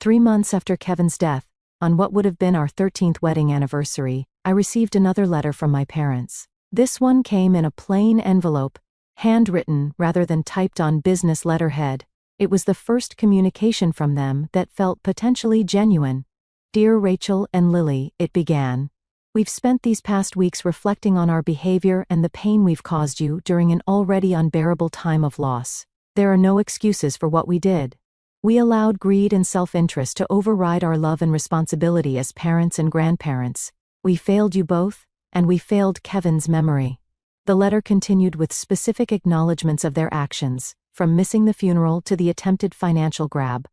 3 months after Kevin's death, on what would have been our 13th wedding anniversary, I received another letter from my parents. This one came in a plain envelope, handwritten rather than typed on business letterhead. It was the first communication from them that felt potentially genuine. "Dear Rachel and Lily," it began. "We've spent these past weeks reflecting on our behavior and the pain we've caused you during an already unbearable time of loss. There are no excuses for what we did. We allowed greed and self-interest to override our love and responsibility as parents and grandparents. We failed you both, and we failed Kevin's memory." The letter continued with specific acknowledgments of their actions, from missing the funeral to the attempted financial grab.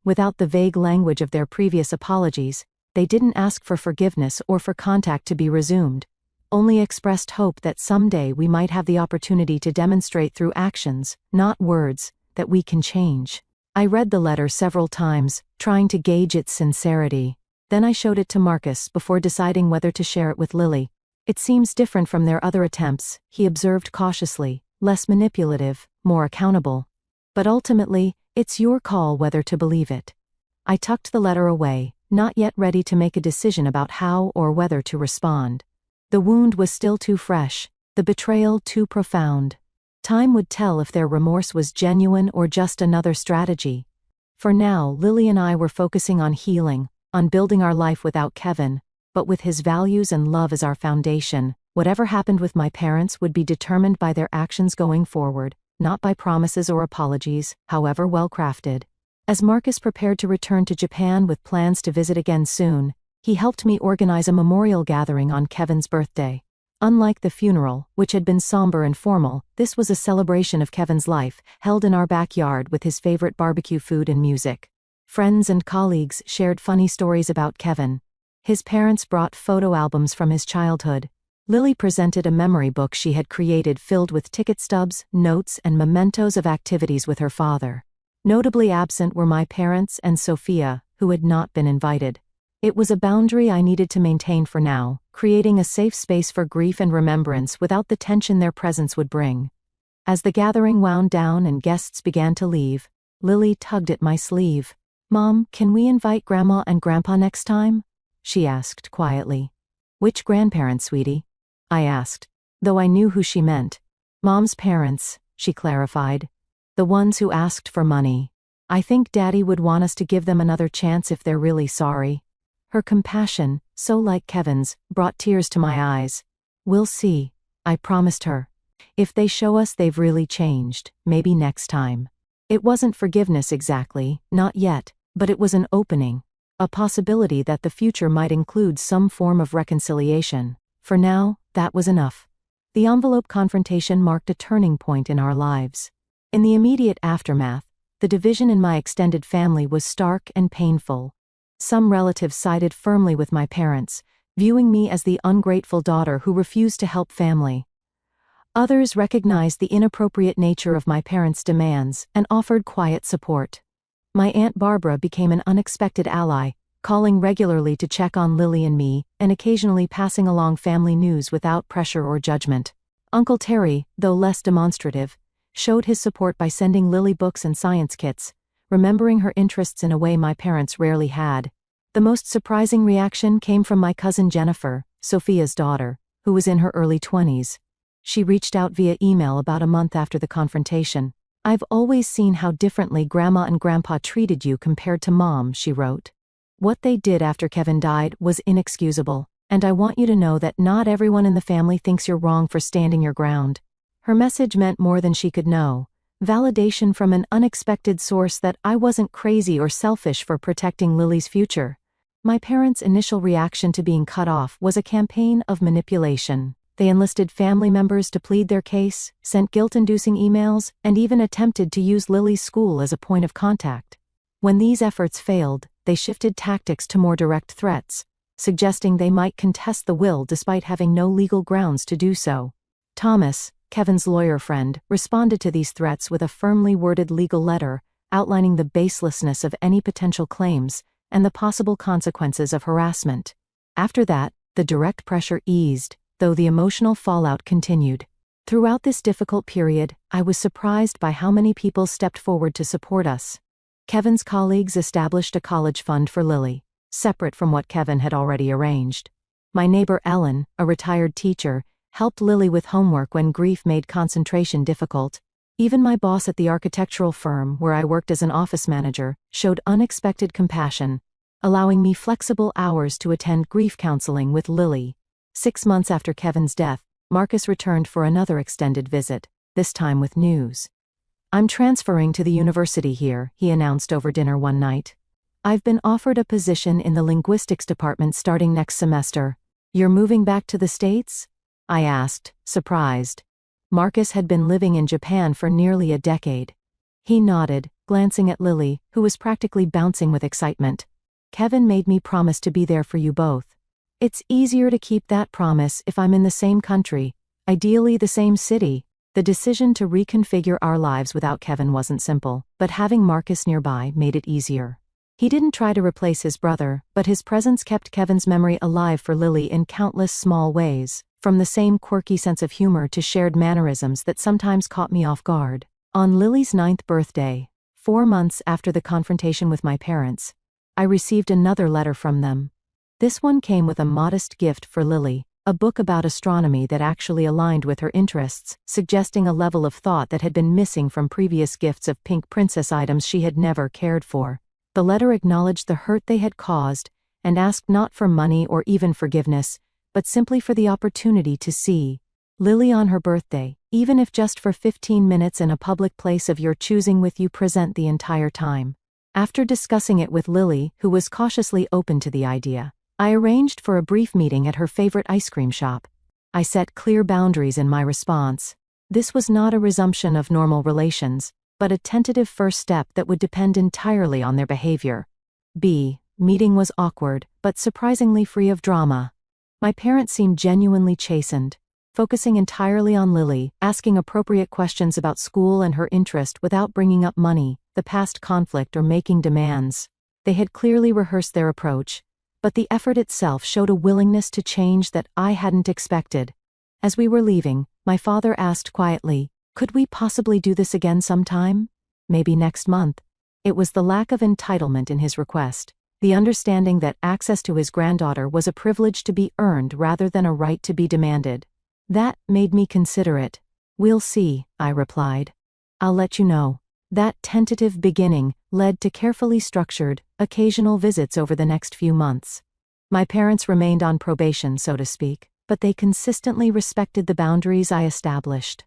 Without the vague language of their previous apologies, they didn't ask for forgiveness or for contact to be resumed, only expressed hope that someday we might have the opportunity to demonstrate through actions, not words, that we can change. I read the letter several times, trying to gauge its sincerity. Then I showed it to Marcus before deciding whether to share it with Lily. "It seems different from their other attempts," he observed cautiously, "less manipulative, more accountable. But ultimately, it's your call whether to believe it." I tucked the letter away, not yet ready to make a decision about how or whether to respond. The wound was still too fresh, the betrayal too profound. Time would tell if their remorse was genuine or just another strategy. For now, Lily and I were focusing on healing, on building our life without Kevin, but with his values and love as our foundation. Whatever happened with my parents would be determined by their actions going forward, not by promises or apologies, however well crafted. As Marcus prepared to return to Japan with plans to visit again soon, he helped me organize a memorial gathering on Kevin's birthday. Unlike the funeral, which had been somber and formal, this was a celebration of Kevin's life, held in our backyard with his favorite barbecue food and music. Friends and colleagues shared funny stories about Kevin. His parents brought photo albums from his childhood. Lily presented a memory book she had created filled with ticket stubs, notes, and mementos of activities with her father. Notably absent were my parents and Sophia, who had not been invited. It was a boundary I needed to maintain for now, creating a safe space for grief and remembrance without the tension their presence would bring. As the gathering wound down and guests began to leave, Lily tugged at my sleeve. "Mom, can we invite Grandma and Grandpa next time?" she asked quietly. "Which grandparents, sweetie?" I asked, though I knew who she meant. "Mom's parents," she clarified. "The ones who asked for money. I think Daddy would want us to give them another chance if they're really sorry." Her compassion, so like Kevin's, brought tears to my eyes. "We'll see," I promised her. "If they show us they've really changed, maybe next time." It wasn't forgiveness exactly, not yet, but it was an opening. A possibility that the future might include some form of reconciliation. For now, that was enough. The envelope confrontation marked a turning point in our lives. In the immediate aftermath, the division in my extended family was stark and painful. Some relatives sided firmly with my parents, viewing me as the ungrateful daughter who refused to help family. Others recognized the inappropriate nature of my parents' demands and offered quiet support. My Aunt Barbara became an unexpected ally, calling regularly to check on Lily and me, and occasionally passing along family news without pressure or judgment. Uncle Terry, though less demonstrative, showed his support by sending Lily books and science kits, remembering her interests in a way my parents rarely had. The most surprising reaction came from my cousin Jennifer, Sophia's daughter, who was in her early 20s. She reached out via email about a month after the confrontation. "I've always seen how differently Grandma and Grandpa treated you compared to Mom," she wrote. "What they did after Kevin died was inexcusable, and I want you to know that not everyone in the family thinks you're wrong for standing your ground." Her message meant more than she could know. Validation from an unexpected source that I wasn't crazy or selfish for protecting Lily's future. My parents' initial reaction to being cut off was a campaign of manipulation. They enlisted family members to plead their case, sent guilt-inducing emails, and even attempted to use Lily's school as a point of contact. When these efforts failed, they shifted tactics to more direct threats, suggesting they might contest the will despite having no legal grounds to do so. Thomas, Kevin's lawyer friend, responded to these threats with a firmly worded legal letter, outlining the baselessness of any potential claims and the possible consequences of harassment. After that, the direct pressure eased, though the emotional fallout continued. Throughout this difficult period, I was surprised by how many people stepped forward to support us. Kevin's colleagues established a college fund for Lily, separate from what Kevin had already arranged. My neighbor Ellen, a retired teacher, helped Lily with homework when grief made concentration difficult. Even my boss at the architectural firm where I worked as an office manager showed unexpected compassion, allowing me flexible hours to attend grief counseling with Lily. 6 months after Kevin's death, Marcus returned for another extended visit, this time with news. "I'm transferring to the university here," he announced over dinner one night. "I've been offered a position in the linguistics department starting next semester. You're moving back to the States?" I asked, surprised. Marcus had been living in Japan for nearly a decade. He nodded, glancing at Lily, who was practically bouncing with excitement. "Kevin made me promise to be there for you both. It's easier to keep that promise if I'm in the same country, ideally the same city." The decision to reconfigure our lives without Kevin wasn't simple, but having Marcus nearby made it easier. He didn't try to replace his brother, but his presence kept Kevin's memory alive for Lily in countless small ways, from the same quirky sense of humor to shared mannerisms that sometimes caught me off guard. On Lily's 9th birthday, 4 months after the confrontation with my parents, I received another letter from them. This one came with a modest gift for Lily, a book about astronomy that actually aligned with her interests, suggesting a level of thought that had been missing from previous gifts of pink princess items she had never cared for. The letter acknowledged the hurt they had caused, and asked not for money or even forgiveness, but simply for the opportunity to see Lily on her birthday, even if just for 15 minutes in a public place of your choosing with you present the entire time. After discussing it with Lily, who was cautiously open to the idea, I arranged for a brief meeting at her favorite ice cream shop. I set clear boundaries in my response. This was not a resumption of normal relations, but a tentative first step that would depend entirely on their behavior. Meeting was awkward, but surprisingly free of drama. My parents seemed genuinely chastened, focusing entirely on Lily, asking appropriate questions about school and her interest without bringing up money, the past conflict, or making demands. They had clearly rehearsed their approach, but the effort itself showed a willingness to change that I hadn't expected. As we were leaving, my father asked quietly, "Could we possibly do this again sometime? Maybe next month?" It was the lack of entitlement in his request, the understanding that access to his granddaughter was a privilege to be earned rather than a right to be demanded. That made me consider it. "We'll see," I replied. "I'll let you know." That tentative beginning led to carefully structured, occasional visits over the next few months. My parents remained on probation, so to speak, but they consistently respected the boundaries I established.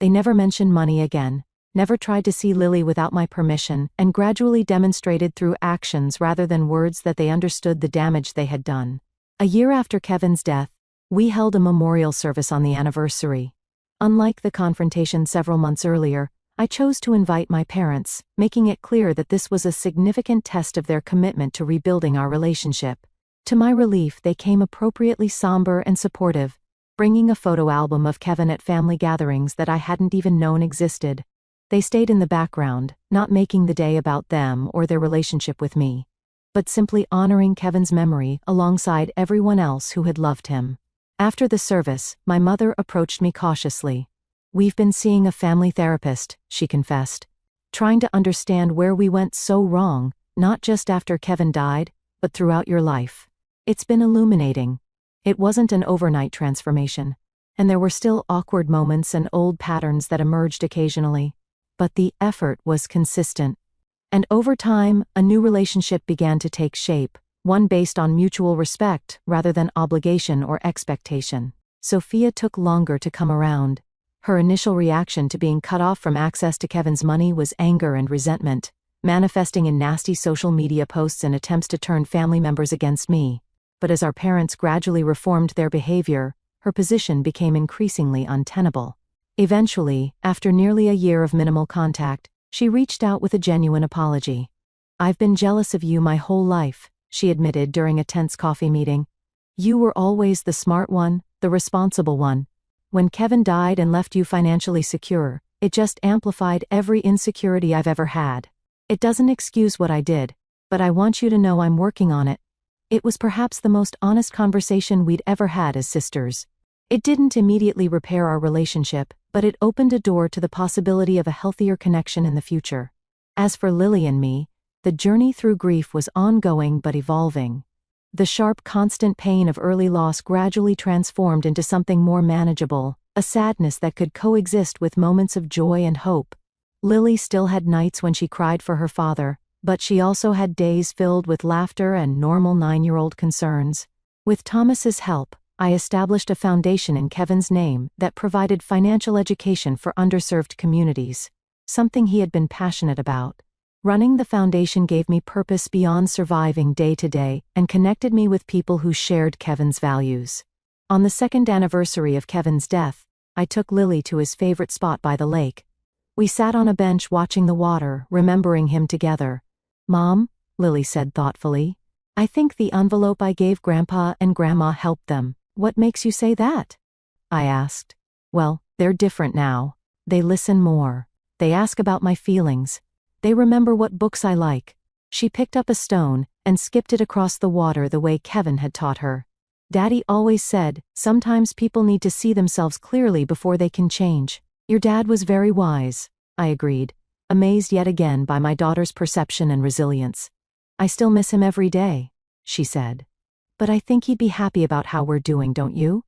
They never mentioned money again, never tried to see Lily without my permission, and gradually demonstrated through actions rather than words that they understood the damage they had done. A year after Kevin's death, we held a memorial service on the anniversary. Unlike the confrontation several months earlier, I chose to invite my parents, making it clear that this was a significant test of their commitment to rebuilding our relationship. To my relief, they came appropriately somber and supportive, bringing a photo album of Kevin at family gatherings that I hadn't even known existed. They stayed in the background, not making the day about them or their relationship with me, but simply honoring Kevin's memory alongside everyone else who had loved him. After the service, my mother approached me cautiously. "We've been seeing a family therapist," she confessed, "trying to understand where we went so wrong, not just after Kevin died, but throughout your life. It's been illuminating. It wasn't an overnight transformation, and there were still awkward moments and old patterns that emerged occasionally, but the effort was consistent. And over time, a new relationship began to take shape, one based on mutual respect rather than obligation or expectation." Sophia took longer to come around. Her initial reaction to being cut off from access to Kevin's money was anger and resentment, manifesting in nasty social media posts and attempts to turn family members against me. But as our parents gradually reformed their behavior, her position became increasingly untenable. Eventually, after nearly a year of minimal contact, she reached out with a genuine apology. "I've been jealous of you my whole life," she admitted during a tense coffee meeting. "You were always the smart one, the responsible one. When Kevin died and left you financially secure, it just amplified every insecurity I've ever had. It doesn't excuse what I did, but I want you to know I'm working on it." It was perhaps the most honest conversation we'd ever had as sisters. It didn't immediately repair our relationship, but it opened a door to the possibility of a healthier connection in the future. As for Lily and me, the journey through grief was ongoing but evolving. The sharp, constant pain of early loss gradually transformed into something more manageable, a sadness that could coexist with moments of joy and hope. Lily still had nights when she cried for her father, but she also had days filled with laughter and normal 9-year-old concerns. With Thomas's help, I established a foundation in Kevin's name that provided financial education for underserved communities, something he had been passionate about. Running the foundation gave me purpose beyond surviving day to day and connected me with people who shared Kevin's values. On the second anniversary of Kevin's death, I took Lily to his favorite spot by the lake. We sat on a bench watching the water, remembering him together. "Mom," Lily said thoughtfully, "I think the envelope I gave Grandpa and Grandma helped them." "What makes you say that?" I asked. "Well, they're different now. They listen more. They ask about my feelings. They remember what books I like." She picked up a stone and skipped it across the water the way Kevin had taught her. "Daddy always said, sometimes people need to see themselves clearly before they can change." "Your dad was very wise," I agreed, amazed yet again by my daughter's perception and resilience. "I still miss him every day," she said. "But I think he'd be happy about how we're doing, don't you?"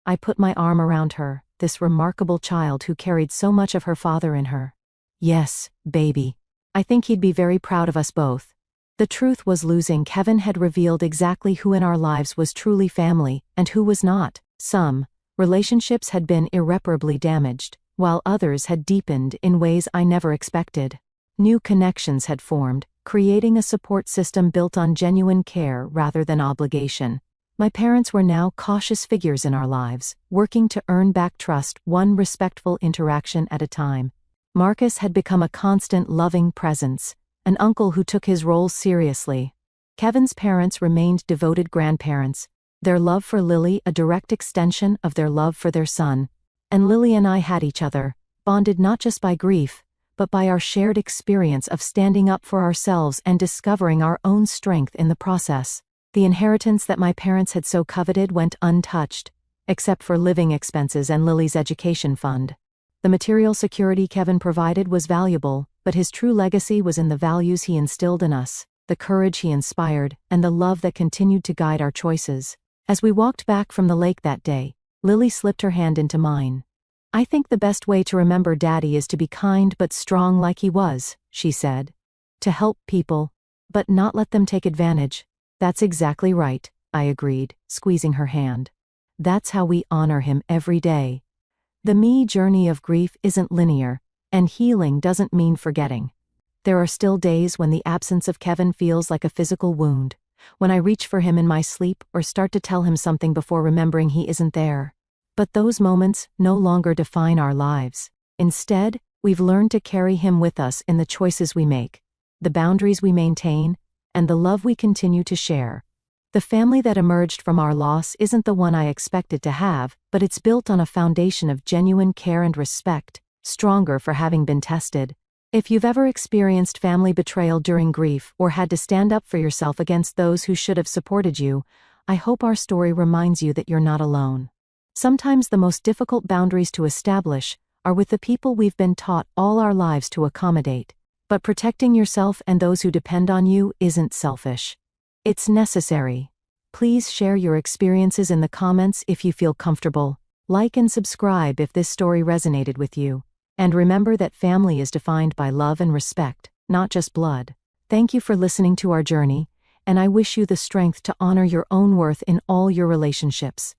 I put my arm around her, this remarkable child who carried so much of her father in her. "Yes, baby. I think he'd be very proud of us both." The truth was, losing Kevin had revealed exactly who in our lives was truly family and who was not. Some relationships had been irreparably damaged, while others had deepened in ways I never expected. New connections had formed, creating a support system built on genuine care rather than obligation. My parents were now cautious figures in our lives, working to earn back trust one respectful interaction at a time. Marcus had become a constant loving presence, an uncle who took his roles seriously. Kevin's parents remained devoted grandparents, their love for Lily a direct extension of their love for their son. And Lily and I had each other, bonded not just by grief, but by our shared experience of standing up for ourselves and discovering our own strength in the process. The inheritance that my parents had so coveted went untouched, except for living expenses and Lily's education fund. The material security Kevin provided was valuable, but his true legacy was in the values he instilled in us, the courage he inspired, and the love that continued to guide our choices. As we walked back from the lake that day, Lily slipped her hand into mine. "I think the best way to remember Daddy is to be kind but strong like he was," she said. "To help people, but not let them take advantage." "That's exactly right," I agreed, squeezing her hand. "That's how we honor him every day." The me journey of grief isn't linear, and healing doesn't mean forgetting. There are still days when the absence of Kevin feels like a physical wound, when I reach for him in my sleep or start to tell him something before remembering he isn't there. But those moments no longer define our lives. Instead, we've learned to carry him with us in the choices we make, the boundaries we maintain, and the love we continue to share. The family that emerged from our loss isn't the one I expected to have, but it's built on a foundation of genuine care and respect, stronger for having been tested. If you've ever experienced family betrayal during grief or had to stand up for yourself against those who should have supported you, I hope our story reminds you that you're not alone. Sometimes the most difficult boundaries to establish are with the people we've been taught all our lives to accommodate. But protecting yourself and those who depend on you isn't selfish. It's necessary. Please share your experiences in the comments if you feel comfortable. Like and subscribe if this story resonated with you. And remember that family is defined by love and respect, not just blood. Thank you for listening to our journey, and I wish you the strength to honor your own worth in all your relationships.